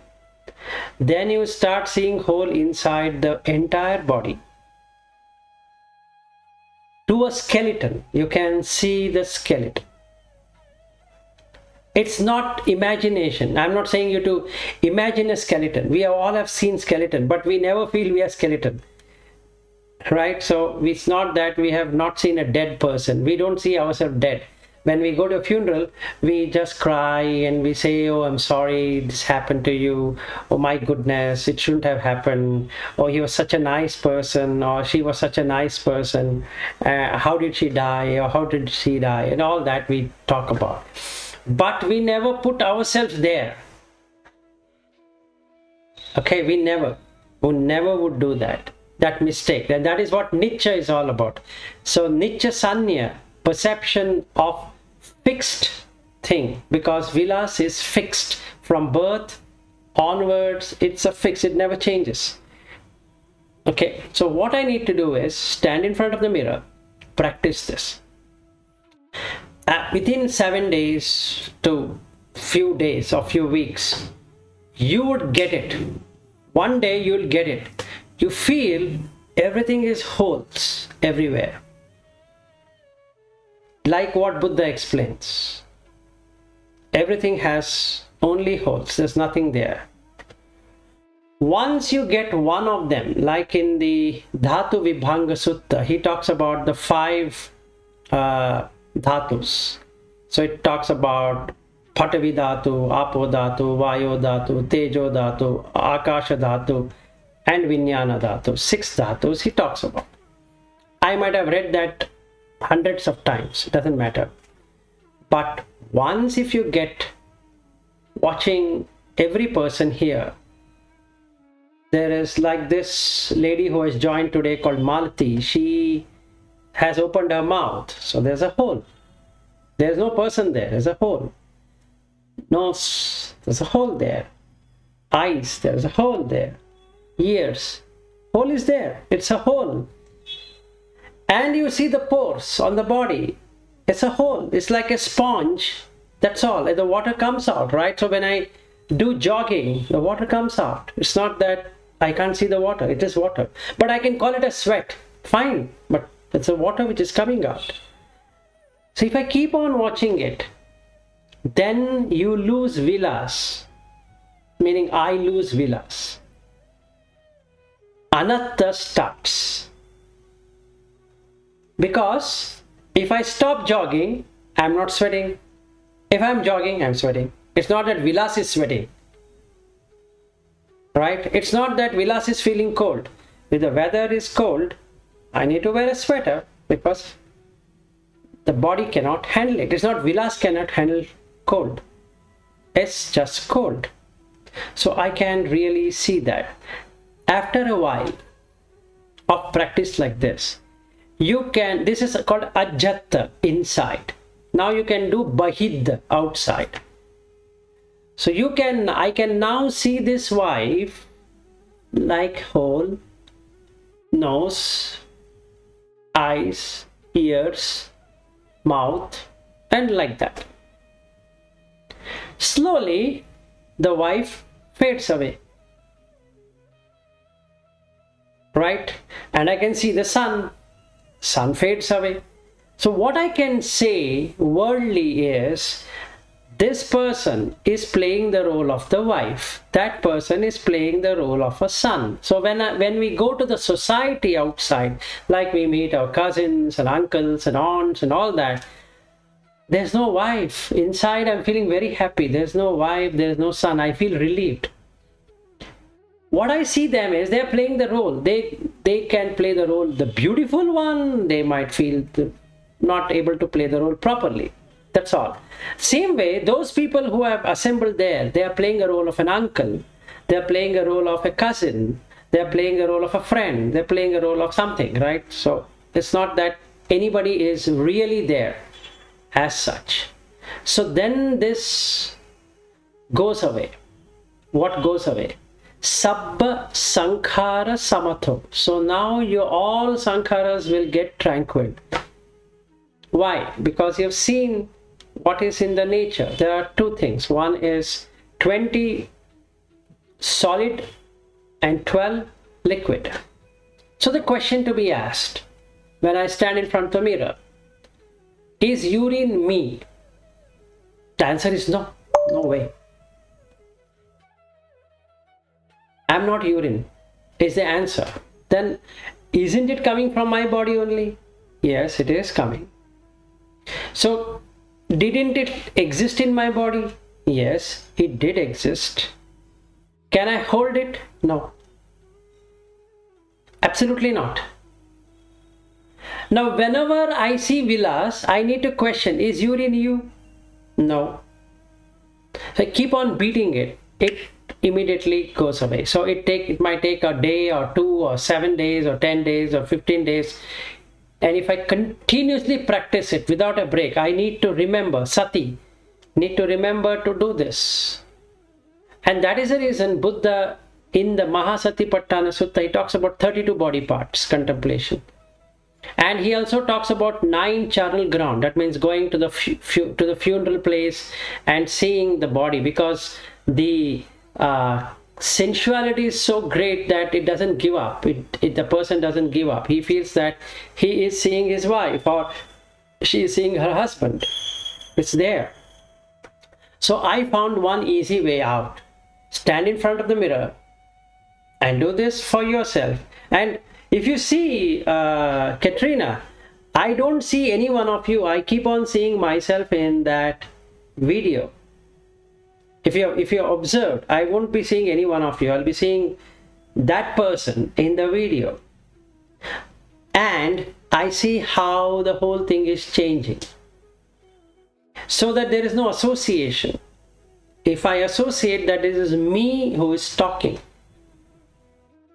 Then you start seeing hole inside the entire body. To a skeleton, you can see the skeleton. It's not imagination. I'm not saying you to imagine a skeleton. We all have seen skeleton, but we never feel we are skeleton. Right? So it's not that we have not seen a dead person. We don't see ourselves dead. When we go to a funeral, we just cry and we say, oh, I'm sorry, this happened to you. Oh my goodness, it shouldn't have happened. Oh, he was such a nice person, or she was such a nice person. How did she die, or how did she die? And all that we talk about. But we never put ourselves there. Okay, we never would do that. That mistake. And that is what nicca is all about. So nicca sanya, perception of fixed thing, because vilas is fixed from birth onwards. It's a fix, it never changes. Okay, so what I need to do is stand in front of the mirror, practice this. Within 7 days to few days or few weeks, you would get it. One day you'll get it. You feel everything is holes everywhere. Like what Buddha explains. Everything has only holes, there's nothing there. Once you get one of them, like in the Dhatu Vibhanga Sutta, he talks about the 5 dhatus. So it talks about Patavi Dhatu, Apo Dhatu, Vayo Dhatu, Tejo Dhatu, Akasha Dhatu, and Vijnana Dhatu. 6 dhatus he talks about. I might have read that hundreds of times, it doesn't matter. But once if you get watching every person here, there is like this lady who has joined today called Malati. She has opened her mouth, so there's a hole. There's no person there, there's a hole. Nose, there's a hole there. Eyes, there's a hole there. Ears, hole is there, it's a hole. And you see the pores on the body, it's a hole, it's like a sponge, that's all. The water comes out, right? So when I do jogging, the water comes out. It's not that I can't see the water, it is water. But I can call it a sweat, fine, but it's a water which is coming out. So if I keep on watching it, then you lose vilas, meaning I lose vilas. Anatta starts. Because if I stop jogging, I'm not sweating. If I'm jogging, I'm sweating. It's not that Vilas is sweating. Right? It's not that Vilas is feeling cold. If the weather is cold, I need to wear a sweater because the body cannot handle it. It's not Vilas cannot handle cold. It's just cold. So I can really see that. After a while of practice like this, you can, this is called Ajata, inside. Now you can do Bahid, outside. So you can, I can now see this wife like hole, nose, eyes, ears, mouth, and like that. Slowly, the wife fades away. Right? And I can see the sun fades away. So what I can say worldly is, this person is playing the role of the wife. That person is playing the role of a son. So when we go to the society outside, like we meet our cousins and uncles and aunts and all that, there's no wife. Inside I'm feeling very happy. There's no wife, there's no son. I feel relieved. What I see them is they're playing the role. They can play the role, the beautiful one. They might feel not able to play the role properly. That's all. Same way, those people who have assembled there, they are playing a role of an uncle. They're playing a role of a cousin. They're playing a role of a friend. They're playing a role of something, right? So it's not that anybody is really there as such. So then this goes away. What goes away? Sabba Sankhara Samatho. So now all Sankharas will get tranquil. Why? Because you've seen what is in the nature. There are two things. One is 20 solid and 12 liquid. So the question to be asked when I stand in front of the mirror, is urine me? The answer is no. No way. I'm not urine, is the answer. Then isn't it coming from my body only? Yes, it is coming. So didn't it exist in my body? Yes, it did exist. Can I hold it? No. Absolutely not. Now whenever I see Vilas, I need to question, is urine you? No. So I keep on beating it. It immediately goes away. So it might take a day or 2 or 7 days or 10 days or 15 days. And if I continuously practice it without a break, I need to remember, sati, need to remember to do this. And that is the reason Buddha in the Mahasatipatthana Sutta, he talks about 32 body parts, contemplation. And he also talks about 9 charnel ground. That means going to the funeral place and seeing the body, because the sensuality is so great that it doesn't give up. The person doesn't give up. He feels that he is seeing his wife or she is seeing her husband. It's there. So I found one easy way out. Stand in front of the mirror and do this for yourself. And if you see, Katrina, I don't see any one of you. I keep on seeing myself in that video. If you observed, I won't be seeing any one of you. I'll be seeing that person in the video. And I see how the whole thing is changing. So that there is no association. If I associate that this is me who is talking,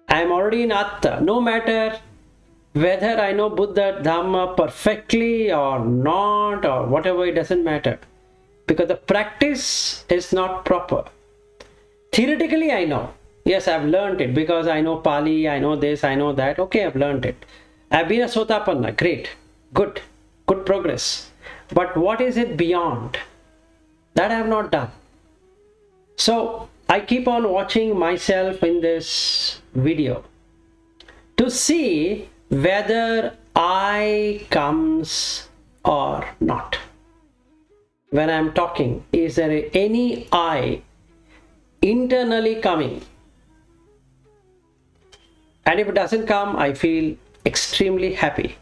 I am already in Atta. No matter whether I know Buddha Dhamma perfectly or not or whatever, it doesn't matter. Because the practice is not proper. Theoretically I know. Yes, I've learned it because I know Pali, I know this, I know that. Okay, I've learned it. I've been a Sotapanna. Great. Good progress. But what is it beyond? That I have not done. So I keep on watching myself in this video to see whether I comes or not. When I'm talking, is there any I internally coming? And if it doesn't come, I feel extremely happy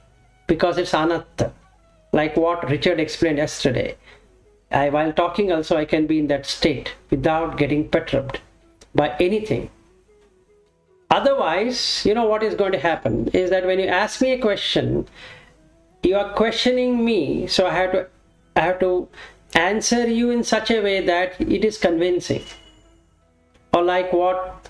because it's anatta. Like what Richard explained yesterday. While talking also, I can be in that state without getting perturbed by anything. Otherwise, you know what is going to happen is that when you ask me a question, you are questioning me, so I have to answer you in such a way that it is convincing. Or like what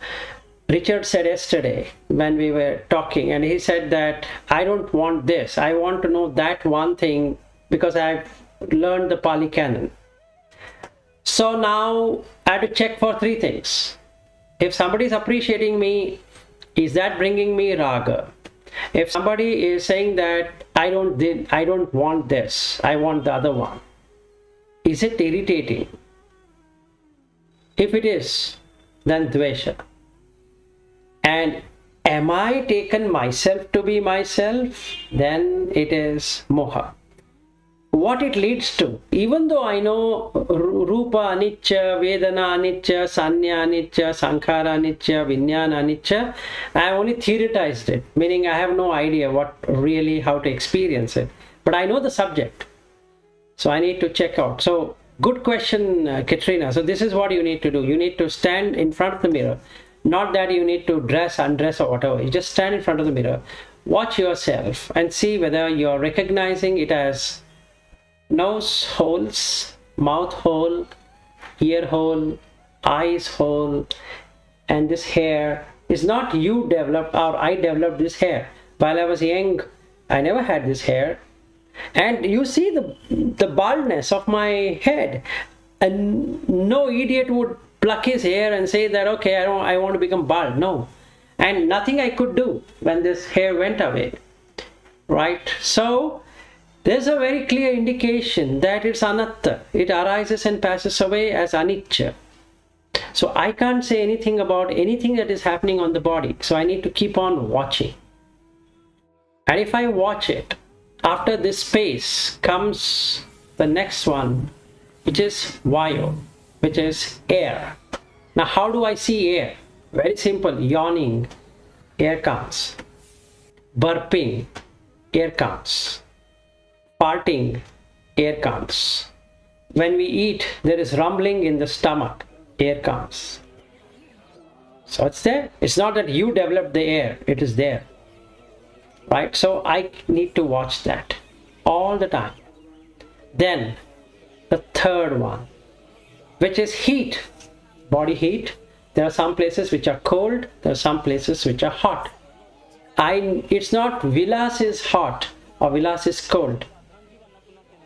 Richard said yesterday when we were talking, and he said that I don't want this, I want to know that one thing because I've learned the Pali Canon. So now I have to check for three things. If somebody is appreciating me, is that bringing me raga? If somebody is saying that I don't want this, I want the other one, is it irritating? If it is, then dvesha. And am I taken myself to be myself? Then it is moha. What it leads to, even though I know Rupa Anicca, Vedana Anicca, Sanya Anicca, Sankhara Anicca, Vijnana Anicca, I have only theoretized it, meaning I have no idea how to experience it. But I know the subject. So I need to check out. So good question, Katrina. So this is what you need to do. You need to stand in front of the mirror. Not that you need to dress, undress or whatever. You just stand in front of the mirror. Watch yourself and see whether you're recognizing it as nose holes, mouth hole, ear hole, eyes hole, and this hair is not you developed or I developed this hair. While I was young, I never had this hair. And you see the baldness of my head. And no idiot would pluck his hair and say that, okay, I want to become bald. No. And nothing I could do when this hair went away. Right? So there's a very clear indication that it's anatta. It arises and passes away as anicca. So I can't say anything about anything that is happening on the body. So I need to keep on watching. And if I watch it, after this space comes the next one, which is vayu, which is air. Now how do I see air? Very simple. Yawning, air comes. Burping, air comes. Farting, air comes. When we eat, there is rumbling in the stomach, air comes. So it's there. It's not that you developed the air, it is there. Right? So I need to watch that all the time. Then the third one, which is heat, body heat. There are some places which are cold, there are some places which are hot. It's not Vilas is hot or Vilas is cold.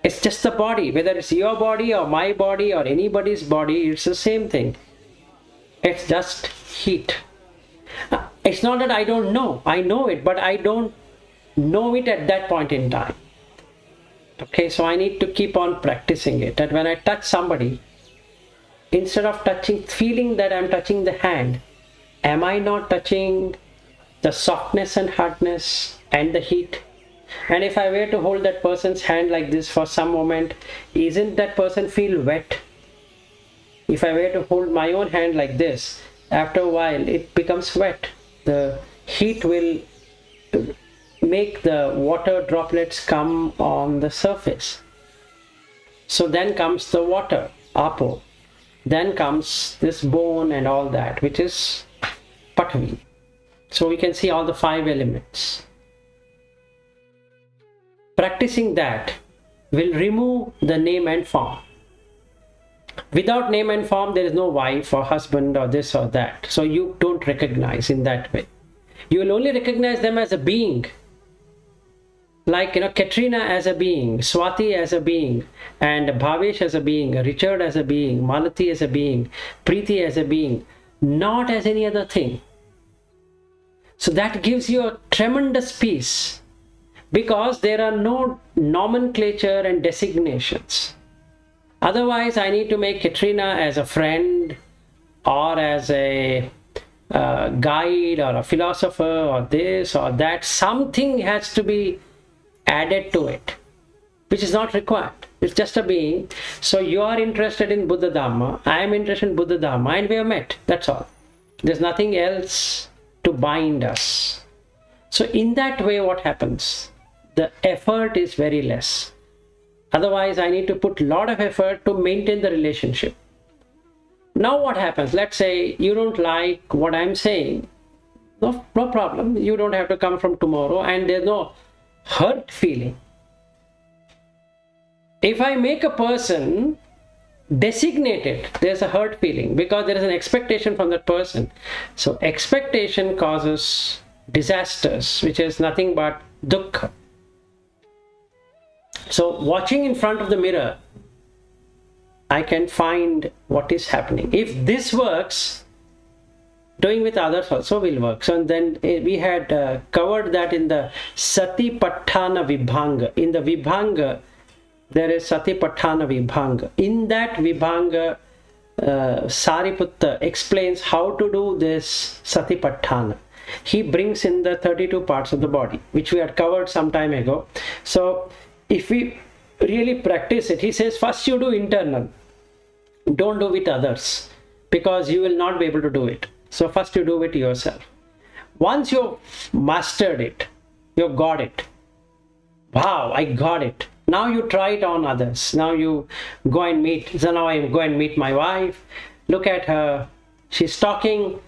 It's just the body, whether it's your body or my body or anybody's body, it's the same thing. It's just heat. It's not that I don't know. I know it, but I don't know it at that point in time. Okay, so I need to keep on practicing it. That when I touch somebody, instead of feeling that I'm touching the hand, am I not touching the softness and hardness and the heat? And if I were to hold that person's hand like this for some moment, isn't that person feel wet? If I were to hold my own hand like this, after a while it becomes wet. The heat will make the water droplets come on the surface. So then comes the water, apo. Then comes this bone and all that, which is patvi. So we can see all the 5 elements. Practicing that will remove the name and form. Without name and form, there is no wife or husband or this or that. So you don't recognize in that way. You will only recognize them as a being. Like, Katrina as a being, Swati as a being, and Bhavesh as a being, Richard as a being, Malati as a being, Preeti as a being, not as any other thing. So that gives you a tremendous peace, because there are no nomenclature and designations. Otherwise, I need to make Katrina as a friend, or as a guide, or a philosopher, or this or that. Something has to be added to it, which is not required. It's just a being. So you are interested in Buddha Dhamma, I am interested in Buddha Dhamma, and we have met. That's all. There's nothing else to bind us. So in that way, what happens? The effort is very less. Otherwise, I need to put a lot of effort to maintain the relationship. Now what happens? Let's say you don't like what I'm saying. No problem. You don't have to come from tomorrow, and there's no hurt feeling. If I make a person designated, there's a hurt feeling, because there is an expectation from that person. So expectation causes disasters, which is nothing but dukkha. So watching in front of the mirror, I can find what is happening. If this works, doing with others also will work. So then we had covered that in the Satipatthana Vibhanga. In the Vibhanga, there is Satipatthana Vibhanga. In that Vibhanga, Sariputta explains how to do this Satipatthana. He brings in the 32 parts of the body, which we had covered some time ago. So if we really practice it, he says first you do internal. Don't do with others, because you will not be able to do it. So first you do it yourself. Once you've mastered it, you've got it. Wow, I got it. Now you try it on others. Now you go and meet. So now I go and meet my wife. Look at her. She's talking.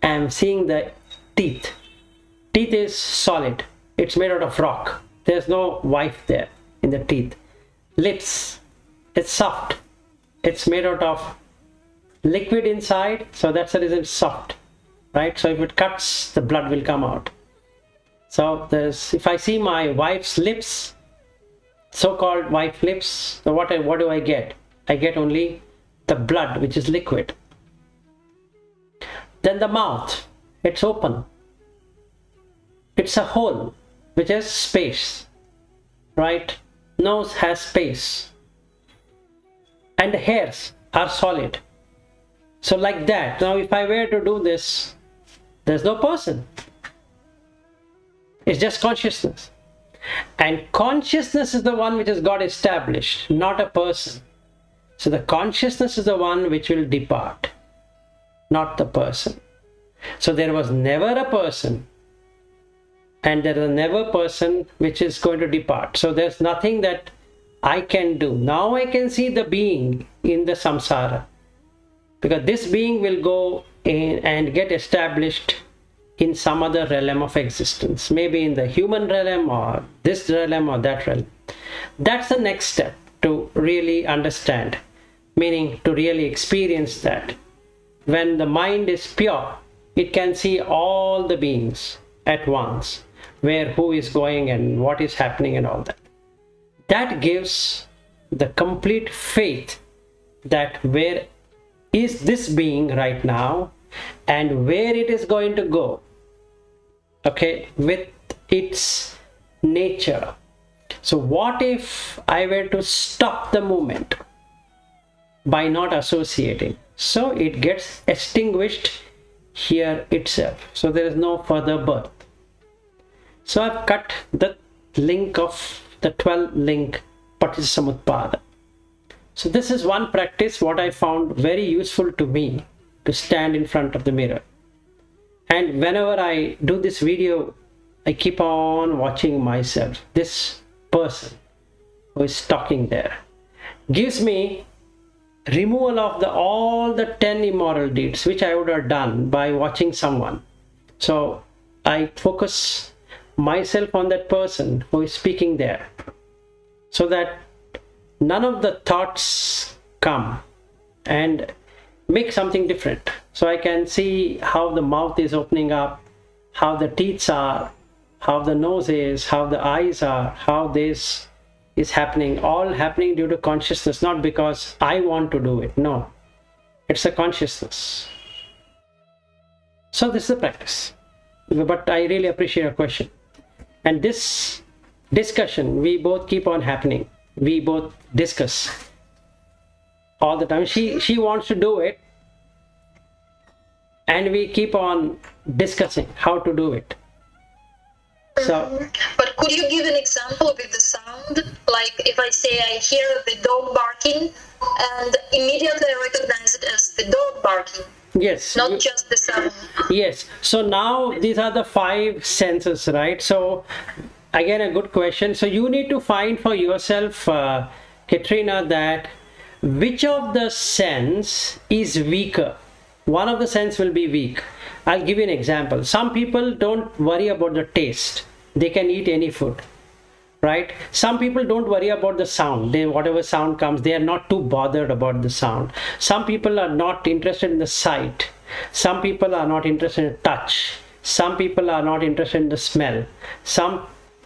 I'm seeing the teeth. Teeth is solid. It's made out of rock. There's no wife there in the teeth. Lips. It's soft. It's made out of liquid inside, so that's the reason it's soft, right? So if it cuts, the blood will come out. So if I see my wife's lips, so-called wife lips, so what do I get? I get only the blood, which is liquid. Then the mouth, it's open. It's a hole, which is space, right? Nose has space. And the hairs are solid. So like that. Now if I were to do this, there's no person. It's just consciousness. And consciousness is the one which has got established, not a person. So the consciousness is the one which will depart, not the person. So there was never a person, and there is never person which is going to depart. So there's nothing that I can do. Now I can see the being in the samsara, because this being will go in and get established in some other realm of existence, maybe in the human realm or this realm or that realm. That's the next step to really understand, meaning to really experience that. When the mind is pure, it can see all the beings at once, who is going and what is happening and all that. That gives the complete faith that where is this being right now and where it is going to go, okay, with its nature. So what if I were to stop the movement by not associating? So it gets extinguished here itself. So there is no further birth. So I've cut the link of the 12 link Paticca Samutpada. So this is one practice what I found very useful to me, to stand in front of the mirror. And whenever I do this video, I keep on watching myself. This person who is talking there gives me removal of all the 10 immoral deeds which I would have done by watching someone. So I focus myself on that person who is speaking there, so that none of the thoughts come and make something different. So I can see how the mouth is opening up, how the teeth are, how the nose is, how the eyes are, how this is happening, all happening due to consciousness, not because I want to do it. No, it's a consciousness. So this is a practice. But I really appreciate your question. And this discussion, we both keep on happening. We both discuss all the time. She wants to do it, and we keep on discussing how to do it. So, but could you give an example with the sound? Like if I say I hear the dog barking, and immediately I recognize it as the dog barking. yes. Not just the sound. Yes. So now these are the 5 senses, right? So again, a good question. So you need to find for yourself, Katrina, that which of the sense is weaker. One of the sense will be weak. I'll give you an example. Some people don't worry about the taste. They can eat any food, right? Some people don't worry about the sound. Whatever sound comes, they are not too bothered about the sound. Some people are not interested in the sight. Some people are not interested in touch. Some people are not interested in the smell.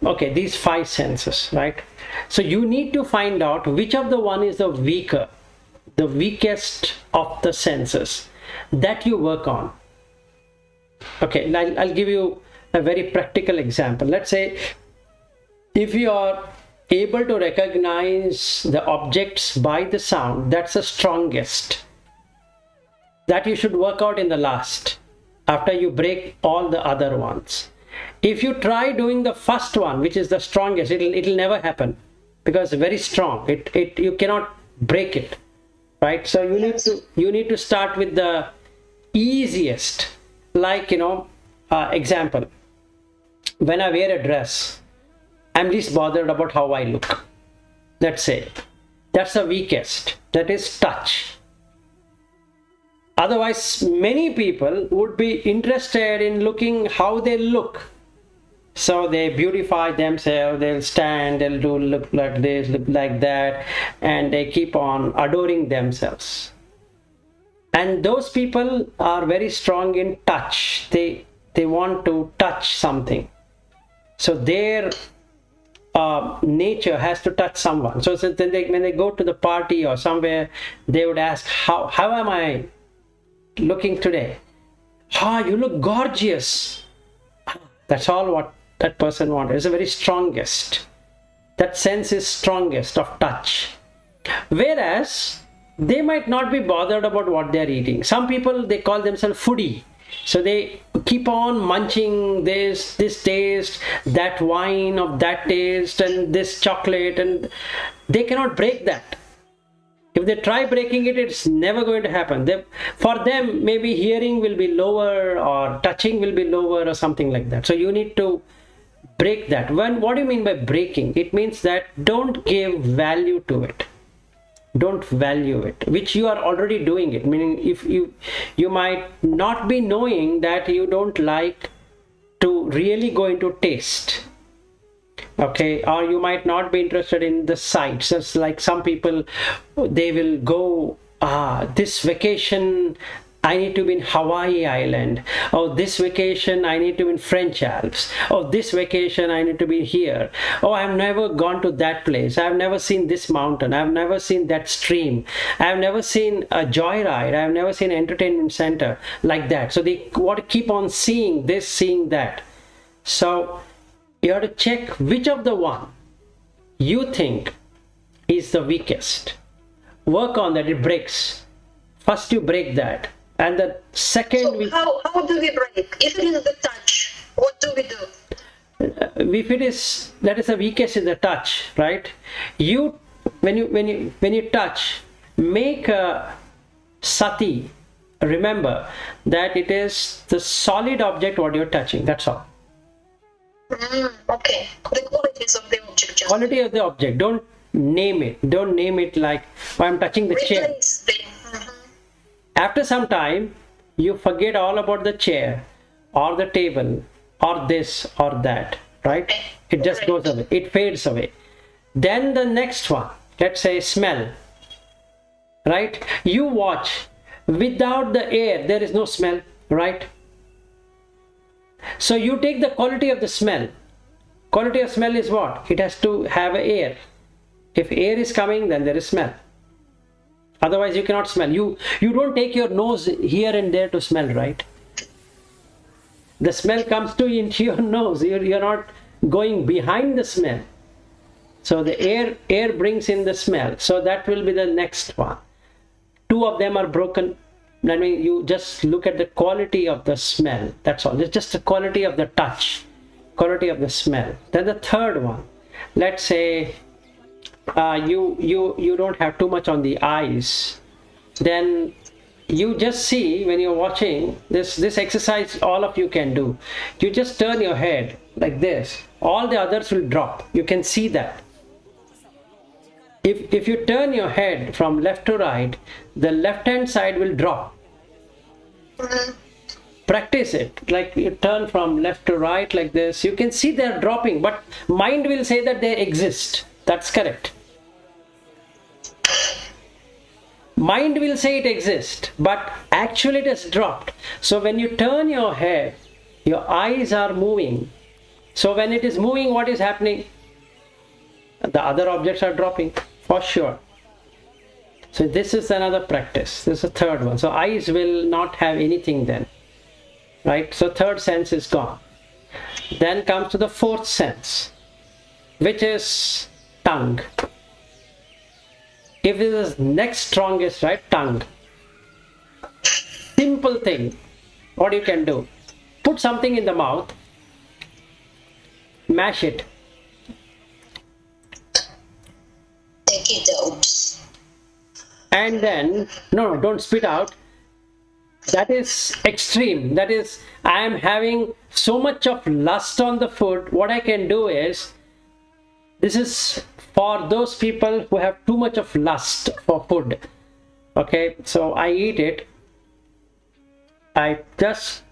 Okay, these 5 senses, right? So you need to find out which of the one is the weaker, the weakest of the senses that you work on. Okay, I'll give you a very practical example. Let's say if you are able to recognize the objects by the sound, that's the strongest. That you should work out in the last, after you break all the other ones. If you try doing the first one, which is the strongest, it'll never happen, because it's very strong. You cannot break it, right? So you need to start with the easiest. Like, example, when I wear a dress, I'm least bothered about how I look. Let's say that's the weakest. That is touch. Otherwise, many people would be interested in looking how they look. So they beautify themselves, they'll stand, they'll look like this, look like that, and they keep on adoring themselves. And those people are very strong in touch. They want to touch something. So their nature has to touch someone. So then when they go to the party or somewhere, they would ask, how am I looking today? You look gorgeous. That's all what that person wants. It's the very strongest. That sense is strongest of touch. Whereas they might not be bothered about what they're eating. Some people, they call themselves foodie. So they keep on munching this taste, that wine of that taste, and this chocolate, and they cannot break that. If they try breaking it, it's never going to happen. For them, maybe hearing will be lower or touching will be lower or something like that. So you need to break that. What do you mean by breaking? It means that don't give value to it. Don't value it, which you are already doing it. Meaning, if you might not be knowing that you don't like to really go into taste. Okay, or you might not be interested in the sights. Just like some people, they will go, this vacation I need to be in Hawaii Island. Oh, this vacation I need to be in French Alps. Oh, this vacation I need to be here. Oh, I've never gone to that place. I've never seen this mountain. I've never seen that stream. I've never seen a joyride. I've never seen an entertainment center like that. So they want to keep on seeing this, seeing that. So you have to check which of the one you think is the weakest. Work on that. It breaks. First you break that. And the second... So how do we break? If it is the touch, what do we do? If it is, that is the weakest is the touch, right? You when you touch, make a sati, remember that it is the solid object what you're touching. That's all. Okay. The qualities of the object. Just Quality of the object. Don't name it like, oh, I'm touching the chair. replace the. After some time you forget all about the chair or the table or this or that, right? It just goes away, it fades away. Then the next one, let's say smell, right? You watch, without the air there is no smell, right? So you take the quality of the smell. Quality of smell is what? It has to have air. If air is coming, then there is smell. Otherwise you cannot smell. You don't take your nose here and there to smell, right? The smell comes into your nose. You're not going behind the smell. So the air brings in the smell. So that will be the next one. Two of them are broken. I mean, you just look at the quality of the smell. That's all. It's just the quality of the touch, quality of the smell. Then the third one, let's say you don't have too much on the eyes. Then you just see, when you're watching this exercise, all of you can do. You just turn your head like this. All the others will drop. You can see that. If you turn your head from left to right, the left hand side will drop. Practice it. Like you turn from left to right like this. You can see they're dropping, but mind will say that they exist. That's correct. Mind will say it exists, but actually it has dropped. So when you turn your head, your eyes are moving. So when it is moving, what is happening? The other objects are dropping, for sure. So this is another practice. This is the third one. So eyes will not have anything then, right? So third sense is gone. Then comes to the fourth sense, which is tongue. If this is next strongest, right? Tongue. Simple thing. What you can do? Put something in the mouth, mash it. Take it out. And then, no, don't spit out. That is extreme. That is, I am having so much of lust on the food. What I can do is, this is for those people who have too much of lust for food. Okay, so I eat it. I just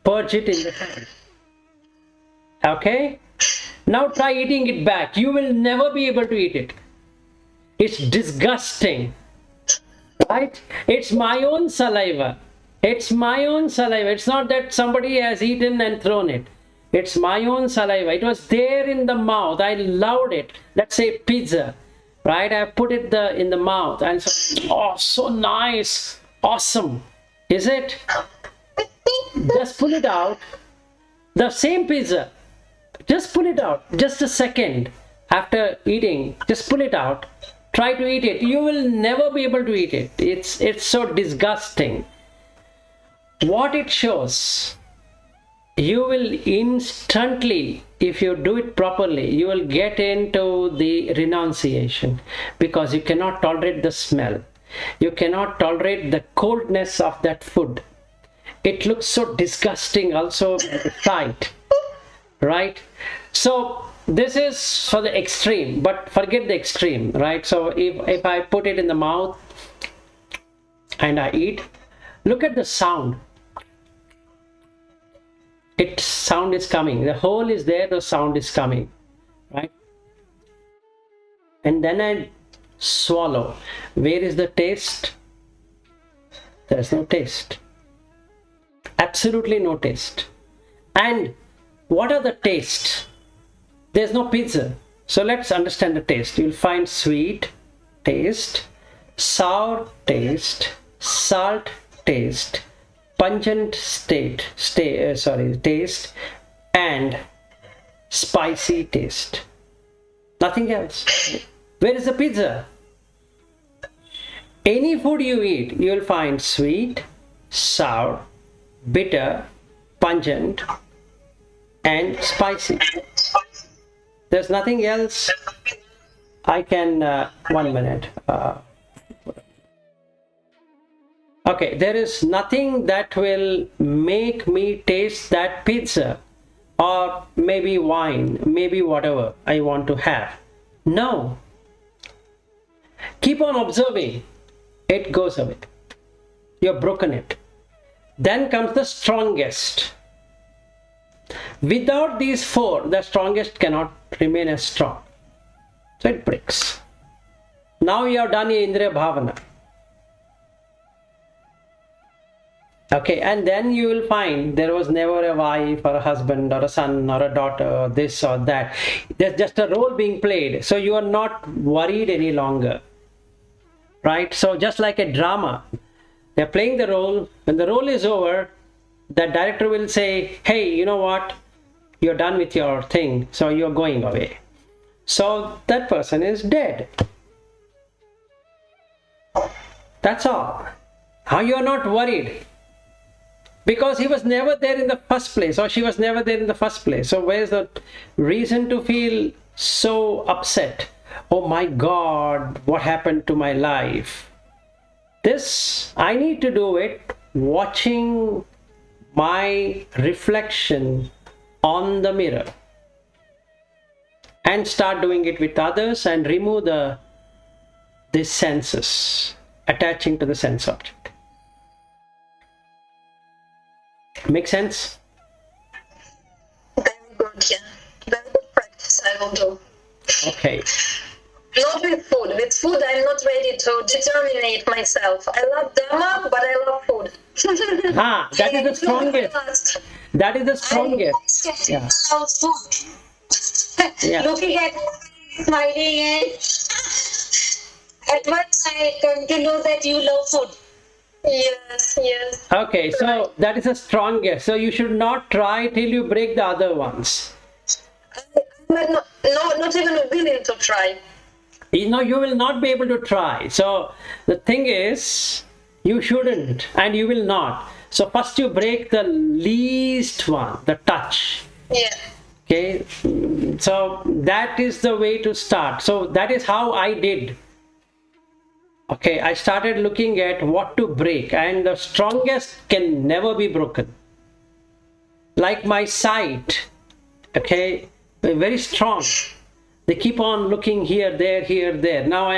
purge it in the hand. Okay, now try eating it back. You will never be able to eat it. It's disgusting, right? It's my own saliva. It's my own saliva. It's not that somebody has eaten and thrown it. It's my own saliva. It was there in the mouth. I loved it. Let's say pizza, right? I put it in the mouth and so, oh, so nice, awesome. Is it? Just pull it out. The same pizza. Just pull it out. Just a second after eating. Just pull it out. Try to eat it. You will never be able to eat it. It's so disgusting. What it shows, you will instantly, if you do it properly, you will get into the renunciation, because you cannot tolerate the smell. You cannot tolerate the coldness of that food. It looks so disgusting also by the sight, right? So this is for the extreme, but forget the extreme, right? So if I put it in the mouth and I eat, look at the sound. Its sound is coming. The hole is there, the sound is coming, right? And then I swallow. Where is the taste? There's no taste. Absolutely no taste. And what are the tastes? There's no pizza. So let's understand the taste. You'll find sweet taste, sour taste, salt taste, pungent taste, and spicy taste. Nothing else. Where is the pizza? Any food you eat, you will find sweet, sour, bitter, pungent, and spicy. There's nothing else I can, 1 minute. Okay, there is nothing that will make me taste that pizza or maybe wine, maybe whatever I want to have. No. Keep on observing. It goes away. You've broken it. Then comes the strongest. Without these four, the strongest cannot remain as strong. So it breaks. Now you have done your Indriya Bhavana. Okay, and then you will find there was never a wife or a husband or a son or a daughter or this or that. There's just a role being played. So you are not worried any longer. Right? So just like a drama, they're playing the role. When the role is over, the director will say, hey, you know what? You're done with your thing. So you're going away. So that person is dead. That's all. How you're not worried? Because he was never there in the first place, or she was never there in the first place. So where's the reason to feel so upset? Oh my God, what happened to my life? This, I need to do it watching my reflection on the mirror. And start doing it with others and remove these senses, attaching to the sense object. Make sense? Very good, yeah. Very good practice, I will do. Okay. Not with food. With food, I'm not ready to determine myself. I love Dhamma, but I love food. That is the strongest. That is the strongest. Yeah. I love food. Yeah. Looking at smiling and at once I come to know that you love food. Yes, yes. Okay, so that is the strongest. So you should not try till you break the other ones. I'm not even willing to try. You know, you will not be able to try. So the thing is, you shouldn't and you will not. So first you break the least one, the touch. Yeah. Okay, so that is the way to start. So that is how I did. Okay, I started looking at what to break, and the strongest can never be broken. Like my sight, okay, very strong. They keep on looking here, there. Now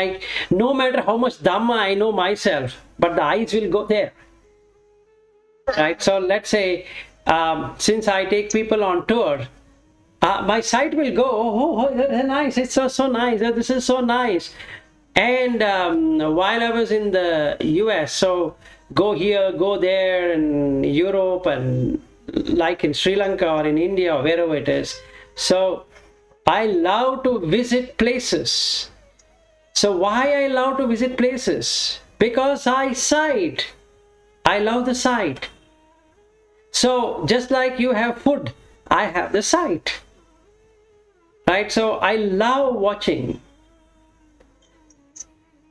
no matter how much Dhamma I know myself, but the eyes will go there. Right, so let's say, since I take people on tour, my sight will go, oh, that's nice, it's so nice, this is so nice. And while I was in the US, so go here, go there, in Europe, and like in Sri Lanka or in India or wherever it is. So I love to visit places. So why I love to visit places? Because I sight. I love the sight. So just like you have food, I have the sight. Right? So I love watching.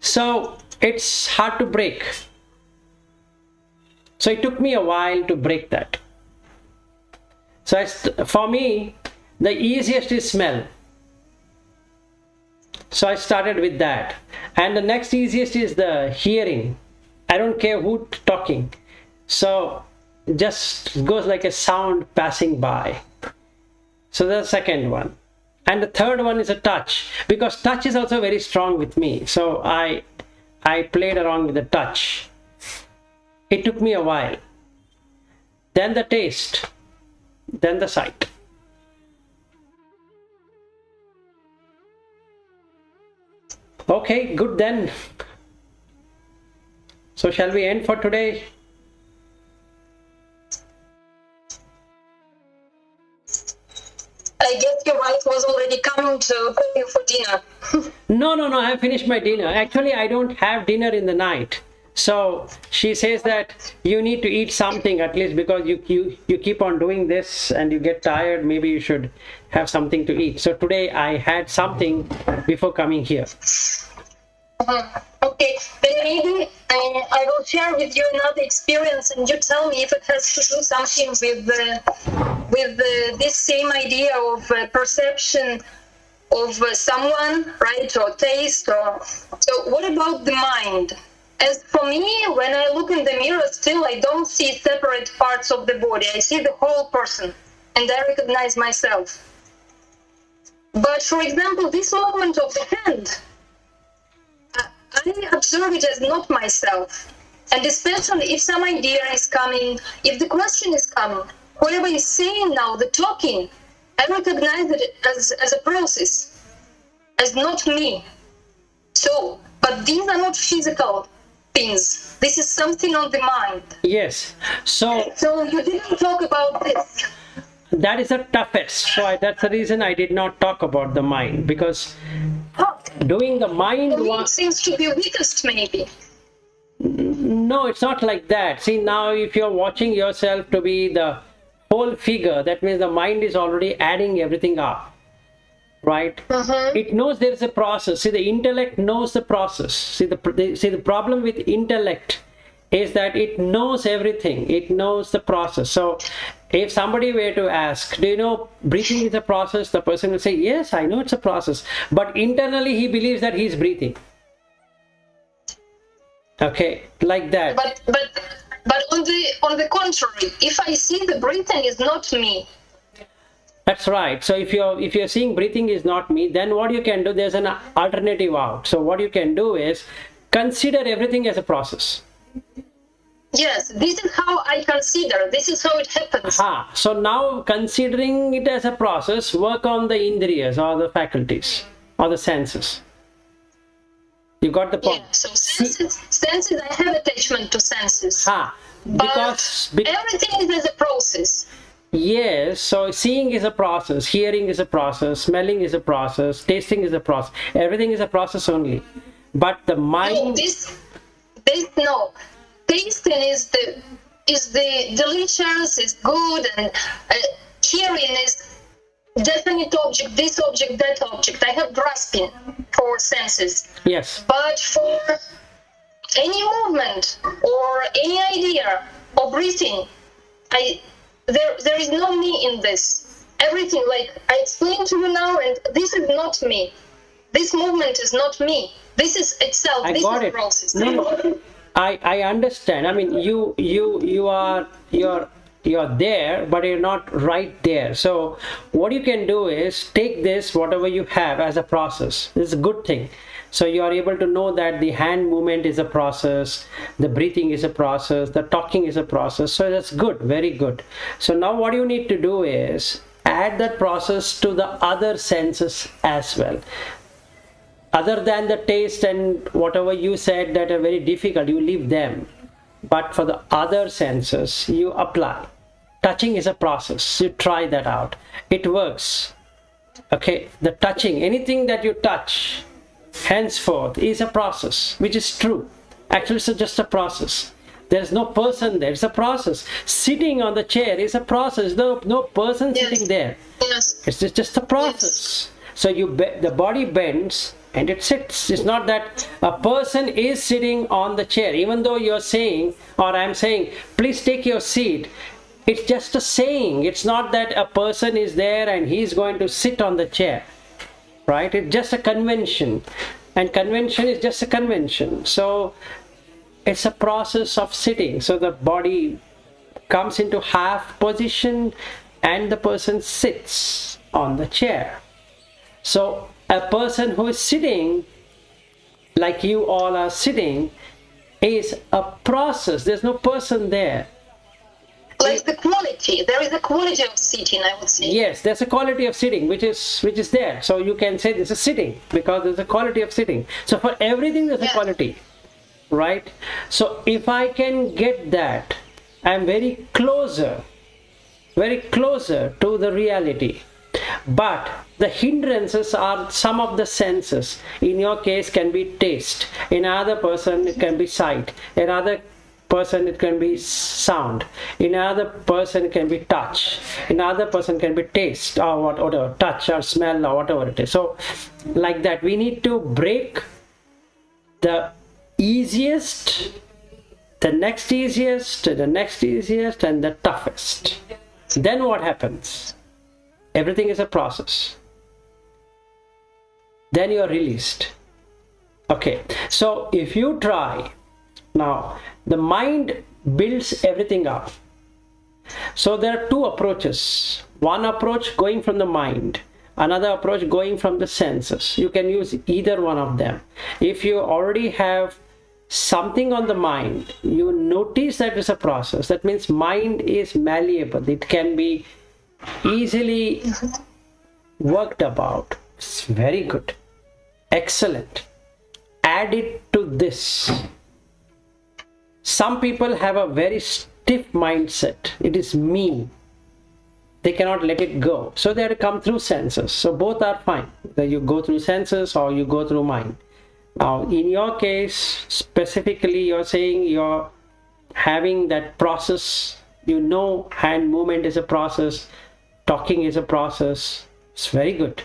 So it's hard to break. So it took me a while to break that. So for me, the easiest is smell. So I started with that. And the next easiest is the hearing. I don't care who talking. So just goes like a sound passing by. So the second one. And the third one is a touch, because touch is also very strong with me. So I played around with the touch. It took me a while. Then the taste, then the sight. Okay, good then. So shall we end for today? I guess your wife was already coming to call you for dinner. No, I have finished my dinner. Actually, I don't have dinner in the night. So she says that you need to eat something at least, because you keep on doing this and you get tired. Maybe you should have something to eat. So today I had something before coming here. Okay, then maybe I will share with you another experience, and you tell me if it has to do something with this same idea of perception of someone, right, or taste, or so. What about the mind? As for me, when I look in the mirror, still I don't see separate parts of the body. I see the whole person, and I recognize myself. But for example, this movement of the hand, I observe it as not myself. And especially if some idea is coming, if the question is coming, whoever is saying now, the talking, I recognize it as a process, as not me. So, but these are not physical things. This is something on the mind. Yes. So you didn't talk about this. that is the toughest. So that's the reason I did not talk about the mind, because doing the mind For me, it seems to be weakest, maybe. No, it's not like that. See, now if you're watching yourself to be the whole figure, that means the mind is already adding everything up, right? It knows there is a process. See, the intellect knows the process. See, the problem with intellect is that it knows everything. It knows the process. So if somebody were to ask, do you know breathing is a process? The person will say, yes, I know it's a process. But internally he believes that he's breathing. Okay, like that. But on the contrary, if I see the breathing is not me. That's right. So if you're seeing breathing is not me, then what you can do, there's an alternative out. So what you can do is consider everything as a process. Yes, this is how I consider. This is how it happens. So now, considering it as a process, work on the indriyas or the faculties or the senses. You got the point? Yeah, so senses, I have attachment to senses. Because everything is a process. Yes, so seeing is a process, hearing is a process, smelling is a process, tasting is a process. Everything is a process only. But the mind... No. Tasting is the delicious, is good, and hearing is definite object, this object, that object. I have grasping for senses. Yes. But for any movement or any idea or breathing, there is no me in this. Everything, like I explained to you now, and this is not me. This movement is not me. This is itself. I this got is it. process. No. I understand. I mean, you're there, but you're not right there. So what you can do is take this, whatever you have, as a process. This is a good thing. So you are able to know that the hand movement is a process, the breathing is a process, the talking is a process. So that's good, very good. So now what you need to do is add that process to the other senses as well. Other than the taste and whatever you said that are very difficult, you leave them. But for the other senses, you apply. Touching is a process. You try that out. It works. Okay, the touching, anything that you touch, henceforth, is a process, which is true. Actually, it's just a process. There's no person there. It's a process. Sitting on the chair is a process. No person sitting there. Yes. It's just a process. Yes. So the body bends and it sits. It's not that a person is sitting on the chair. Even though you're saying, or I'm saying, please take your seat. It's just a saying. It's not that a person is there and he's going to sit on the chair. Right? It's just a convention. And convention is just a convention. So it's a process of sitting. So the body comes into half position and the person sits on the chair. So a person who is sitting, like you all are sitting, is a process. There's no person there. Like the quality. There is a quality of sitting, I would say. Yes, there's a quality of sitting which is there. So you can say this is sitting because there's a quality of sitting. So for everything there's a quality. Right? So if I can get that, I'm very closer to the reality. But the hindrances are some of the senses. In your case can be taste. In another person it can be sight. In another person it can be sound. In another person it can be touch. In another person can be taste or whatever, touch or smell or whatever it is. So like that, we need to break the easiest, the next easiest, the next easiest, and the toughest. Then what happens? Everything is a process. then you are released. Okay, so if you try, now the mind builds everything up. So there are two approaches. One approach going from the mind, another approach going from the senses. You can use either one of them. If you already have something on the mind, you notice that it's a process. That means mind is malleable. It can be easily worked about. It's very good. Excellent. Add it to this. Some people have a very stiff mindset. It is me. They cannot let it go. So they have to come through senses. So both are fine. Whether you go through senses or you go through mind. Now, in your case, specifically, you're saying you're having that process. You know, hand movement is a process. Talking is a process. It's very good.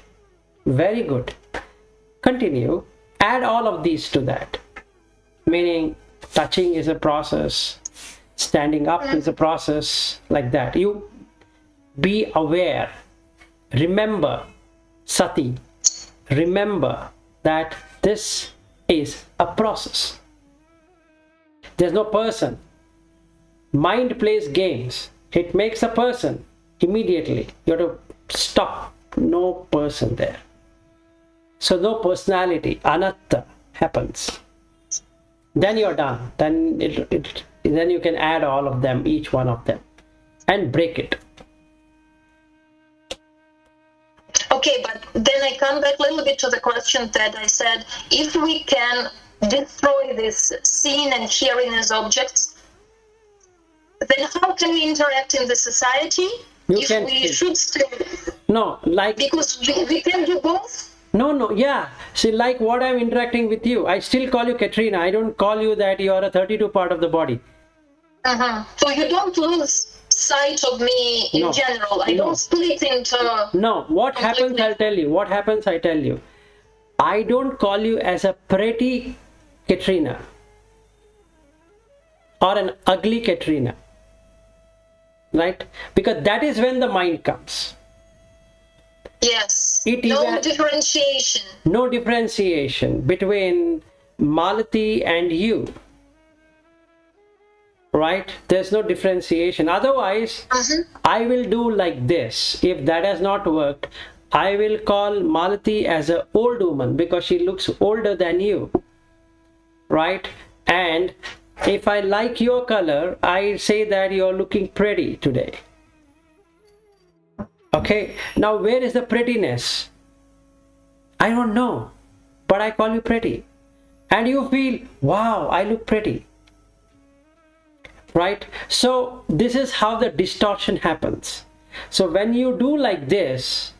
Very good. Continue. Add all of these to that. Meaning, touching is a process. Standing up is a process. Like that. You be aware. Remember, sati. Remember that this is a process. There's no person. Mind plays games. It makes a person immediately. You have to stop. No person there. So no personality, anatta happens. Then you're done. Then then you can add all of them, each one of them, and break it. Okay, but then I come back a little bit to the question that I said, if we can destroy this seeing and hearing as objects, then how can we interact in the society? Should still... No, like... Because we can do both? No, yeah. See, like what I'm interacting with you, I still call you Katrina. I don't call you that you are a 32 part of the body. So you don't lose sight of me in general. I don't split into... No, what happens, I'll tell you. What happens, I tell you. I don't call you as a pretty Katrina or an ugly Katrina. Right? Because that is when the mind comes. Yes. No differentiation. No differentiation between Malati and you. Right? There's no differentiation. Otherwise, I will do like this. If that has not worked, I will call Malati as an old woman because she looks older than you. Right? And if I like your color, I say that you're looking pretty today. Okay, now where is the prettiness? I don't know, but I call you pretty. And you feel, wow, I look pretty. Right? So this is how the distortion happens. So when you do like this,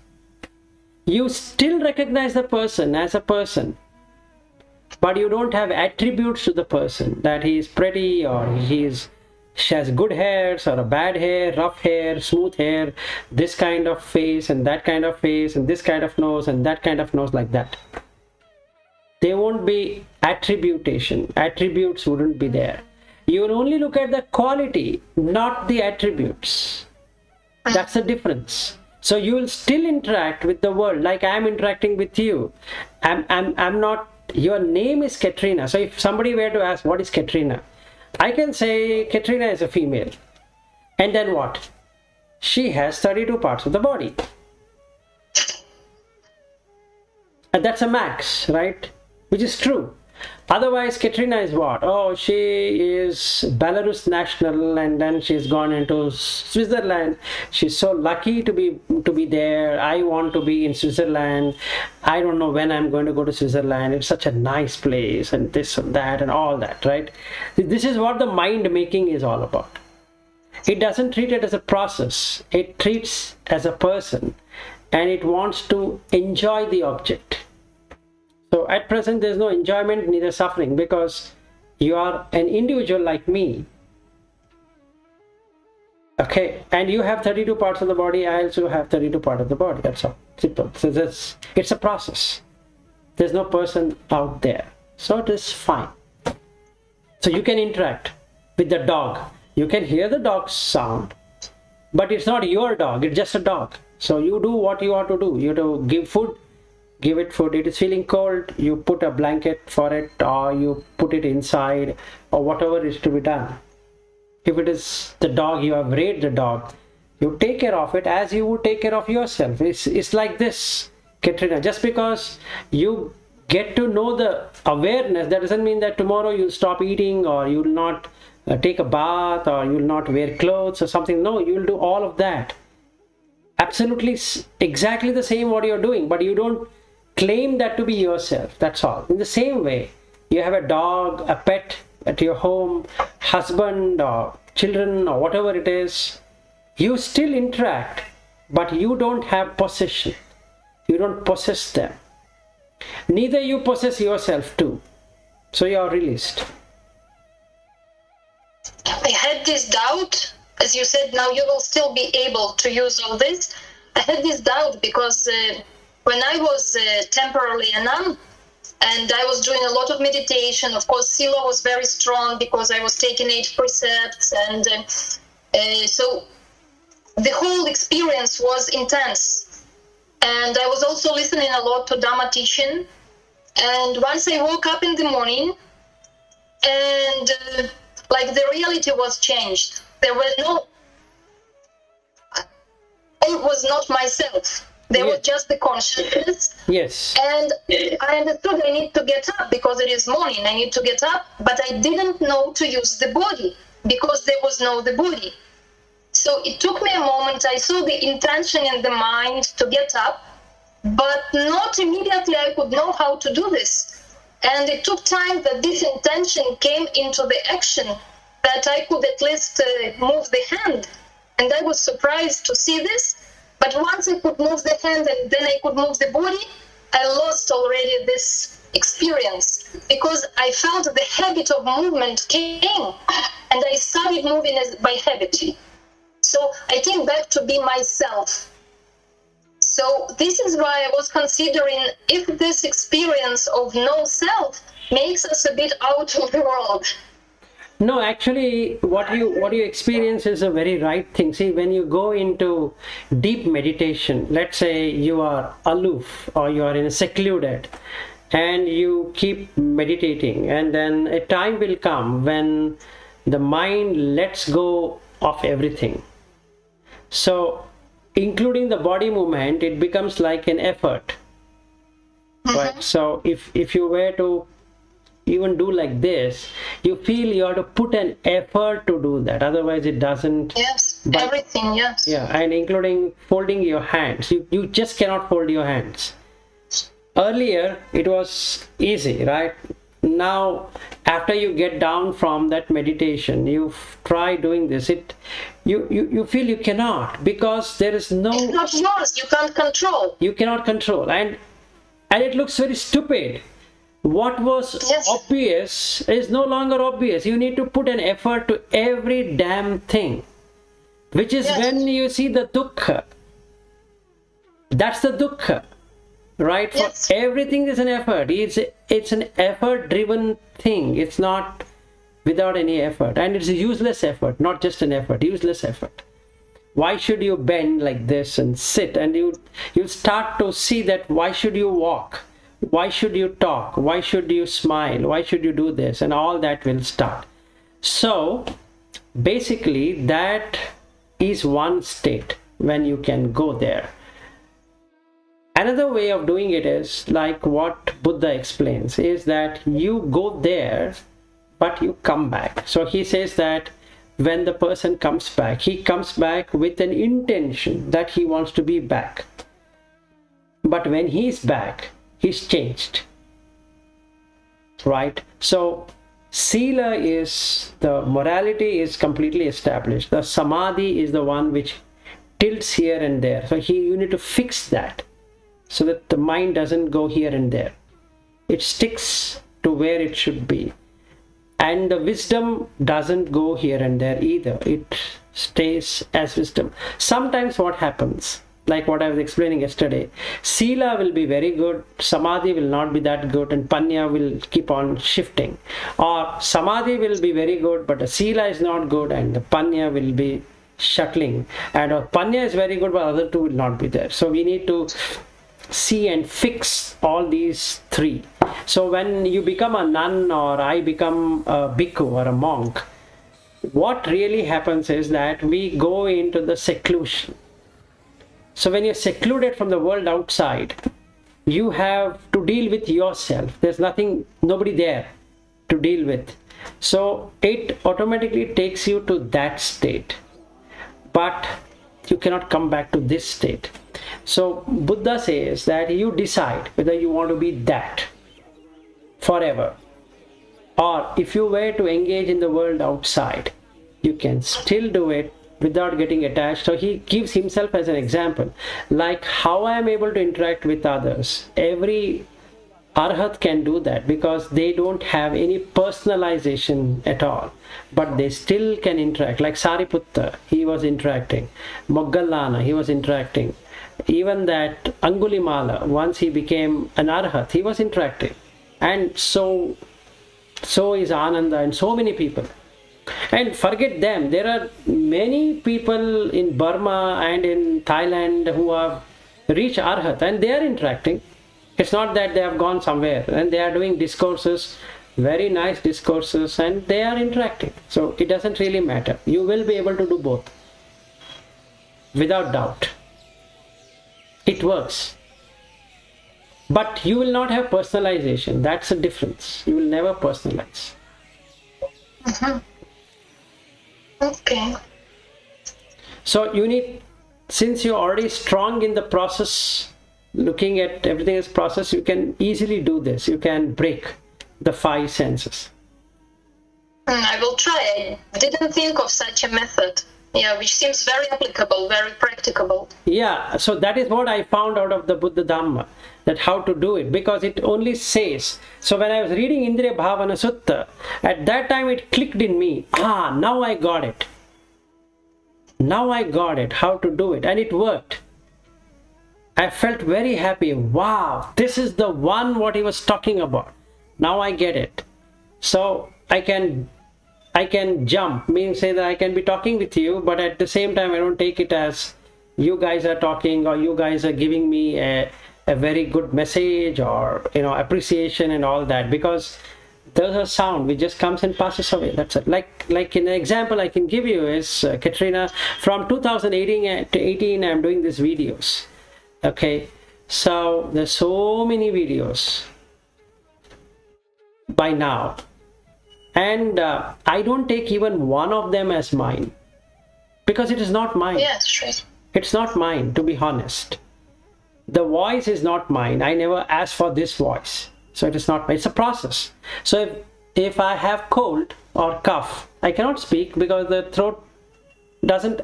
you still recognize the person as a person. But you don't have attributes to the person, that he is pretty or she has good hairs or a bad hair, rough hair, smooth hair, this kind of face and that kind of face and this kind of nose and that kind of nose, like that. There won't be attribution. Attributes wouldn't be there. You will only look at the quality, not the attributes. That's the difference. So you will still interact with the world like I am interacting with you. I'm not... Your name is Katrina. So if somebody were to ask, what is Katrina? I can say Katrina is a female. And then what? She has 32 parts of the body. And that's a max, right? Which is true. Otherwise, Katrina is what? Oh, she is Belarus national and then she's gone into Switzerland. She's so lucky to be there. I want to be in Switzerland. I don't know when I'm going to go to Switzerland. It's such a nice place and this and that and all that, right? This is what the mind making is all about. It doesn't treat it as a process. It treats as a person and it wants to enjoy the object. So at present, there's no enjoyment, neither suffering, because you are an individual like me. Okay, and you have 32 parts of the body. I also have 32 parts of the body. That's all. Simple. So it's a process. There's no person out there. So it is fine. So you can interact with the dog. You can hear the dog's sound, but it's not your dog. It's just a dog. So you do what you want to do. You have to give food, give it food. It is feeling cold, you put a blanket for it, or you put it inside, or whatever is to be done. If it is the dog, you have raised the dog, you take care of it as you would take care of yourself. It's like this, Katrina. Just because you get to know the awareness, that doesn't mean that tomorrow you'll stop eating, or you'll not take a bath, or you'll not wear clothes or something. No, you'll do all of that. Absolutely exactly the same what you're doing, but you don't claim that to be yourself. That's all. In the same way, you have a dog, a pet at your home, husband or children or whatever it is, you still interact, but you don't have possession. You don't possess them. Neither you possess yourself too. So you are released. I had this doubt, as you said, now you will still be able to use all this. I had this doubt because when I was temporarily a nun, and I was doing a lot of meditation, of course, Sila was very strong because I was taking 8 precepts, and so the whole experience was intense. And I was also listening a lot to Dhamma teaching. And once I woke up in the morning, and like the reality was changed. There were no, it was not myself. There was just the consciousness. Yes. And I understood I need to get up because it is morning. I need to get up, but I didn't know to use the body because there was no the body. So it took me a moment. I saw the intention in the mind to get up, but not immediately I could know how to do this. And it took time that this intention came into the action, that I could at least move the hand. And I was surprised to see this. But once I could move the hand and then I could move the body, I lost already this experience because I felt the habit of movement came and I started moving by habit. So I came back to be myself. So this is why I was considering if this experience of no self makes us a bit out of the world. No, actually, what you experience is a very right thing. See, when you go into deep meditation, let's say you are aloof or you are in a secluded, and you keep meditating, and then a time will come when the mind lets go of everything. So, including the body movement, it becomes like an effort. Right? So, if you were to even do like this, you feel you have to put an effort to do that, otherwise it doesn't. Yes, everything, yes. Yeah, and including folding your hands. You just cannot fold your hands. Earlier it was easy, right? Now after you get down from that meditation, you try doing this, you feel you cannot, because there is no, it's not yours, you can't control. You cannot control, and it looks very stupid. What was obvious is no longer obvious. You need to put an effort to every damn thing, which is when you see the dukkha. That's the dukkha, right? Yes. For everything is an effort. It's an effort-driven thing. It's not without any effort, and it's a useless effort, not just an effort. Useless effort. Why should you bend like this and sit? And you start to see that why should you walk? Why should you talk? Why should you smile? Why should you do this? And all that will start. So basically that is one state when you can go there. Another way of doing it is like what Buddha explains, is that you go there but you come back. So he says that when the person comes back, he comes back with an intention that he wants to be back. But when he's back, he's changed, right? So sila is, the morality is completely established. The samadhi is the one which tilts here and there. So you need to fix that so that the mind doesn't go here and there. It sticks to where it should be. And the wisdom doesn't go here and there either. It stays as wisdom. Sometimes what happens, like what I was explaining yesterday, sila will be very good, samadhi will not be that good, and panya will keep on shifting. Or samadhi will be very good, but the sila is not good, and the panya will be shuttling. And panya is very good, but other two will not be there. So we need to see and fix all these three. So when you become a nun, or I become a bhikkhu or a monk, what really happens is that we go into the seclusion. So when you're secluded from the world outside, you have to deal with yourself. There's nobody there to deal with. So it automatically takes you to that state. But you cannot come back to this state. So Buddha says that you decide whether you want to be that forever, or if you were to engage in the world outside, you can still do it without getting attached. So he gives himself as an example, like how I am able to interact with others. Every Arhat can do that because they don't have any personalization at all, but they still can interact. Like Sariputta, he was interacting. Moggallana, he was interacting. Even that Angulimala, once he became an Arhat, he was interacting. And so is Ananda and so many people. And forget them, there are many people in Burma and in Thailand who have reached Arhat and they are interacting. It's not that they have gone somewhere, and they are doing discourses, very nice discourses, and they are interacting. So it doesn't really matter. You will be able to do both, without doubt. It works. But you will not have personalization. That's the difference. You will never personalize. Okay. So you need, since you're already strong in the process, looking at everything as process, you can easily do this. You can break the five senses. I will try. I didn't think of such a method. Yeah, which seems very applicable, very practicable. Yeah, so that is what I found out of the Buddha Dhamma, that how to do it, because it only says. So when I was reading Indriya Bhavana Sutta, at that time it clicked in me. Now I got it. Now I got it, how to do it, and it worked. I felt very happy. Wow, this is the one what he was talking about. Now I get it. So I can jump, meaning say that I can be talking with you, but at the same time I don't take it as you guys are talking or you guys are giving me a very good message or appreciation and all that, because there's a sound which just comes and passes away. That's it. Like an example I can give you is Katrina, from 2018 to 18 I'm doing these videos. Okay, so there's so many videos by now, and I don't take even one of them as mine, because it is not mine. Yes, true. It's not mine, to be honest. The voice is not mine. I never asked for this voice, so it is not mine. It's a process. So if I have cold or cough, I cannot speak because the throat doesn't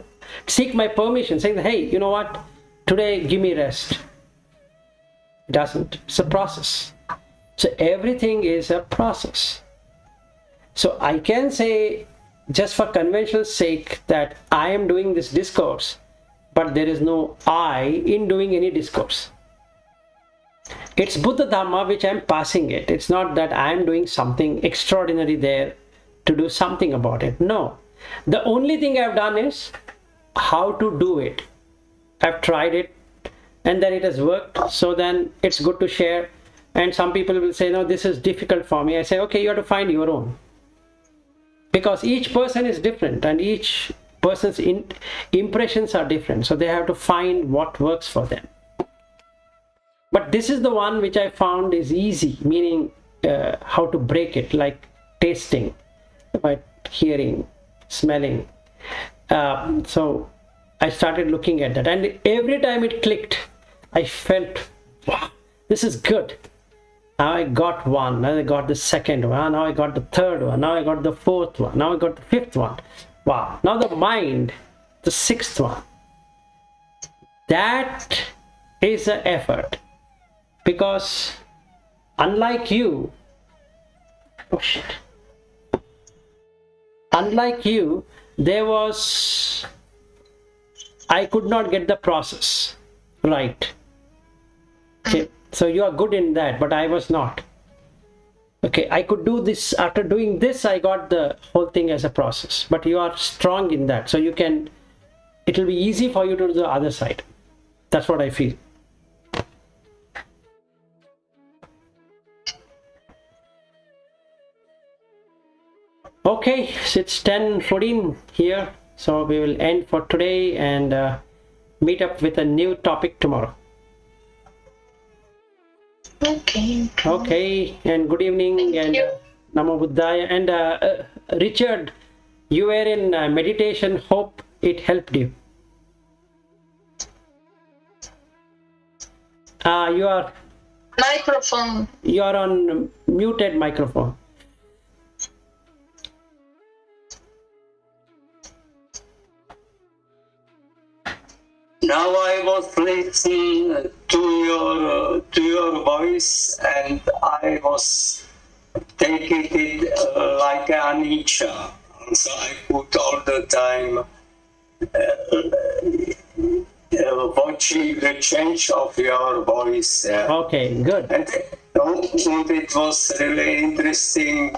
seek my permission, saying, hey, you know what, today give me rest. It doesn't. It's a process. So everything is a process. So I can say, just for conventional sake, that I am doing this discourse, but there is no I in doing any discourse. It's Buddha Dhamma which I am passing it. It's not that I am doing something extraordinary there to do something about it. No. The only thing I've done is how to do it. I've tried it and then it has worked. So then it's good to share. And some people will say, no, this is difficult for me. I say, okay, you have to find your own. Because each person is different and each person's impressions are different. So they have to find what works for them. But this is the one which I found is easy, meaning how to break it, like tasting, right? Hearing, smelling. So I started looking at that, and every time it clicked, I felt, wow, this is good. Now I got one, now I got the second one, now I got the third one, now I got the fourth one, now I got the fifth one. Wow, now the mind, the sixth one. That is an effort, because unlike you, unlike you, I could not get the process right. Okay, so you are good in that, but I was not. Okay, I could do this. After doing this, I got the whole thing as a process, but you are strong in that, so you can, it will be easy for you to do the other side. That's what I feel. Okay, so it's 10:14 here, so we will end for today and meet up with a new topic tomorrow. Okay. Okay, and good evening. Thank and you. Namo Buddhaya. And Richard, you were in meditation. Hope it helped you. You are Microphone. on muted microphone. Now I was listening to your voice, and I was taking it like anicca. So I put all the time watching the change of your voice. Okay, good. And it was really interesting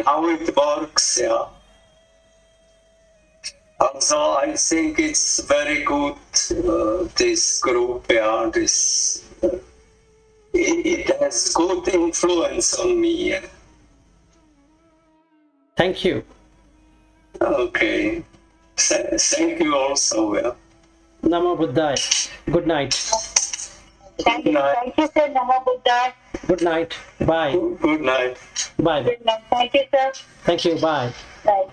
how it works. Yeah. Also, I think it's very good, this group, yeah, it has good influence on me. Yeah. Thank you. Okay. Thank you also. Yeah. Namo Buddhaya. Good night. Thank you, sir. Namo Buddha. Good night. Bye. Good night. Bye. Good night. Thank you, sir. Thank you. Bye. Bye.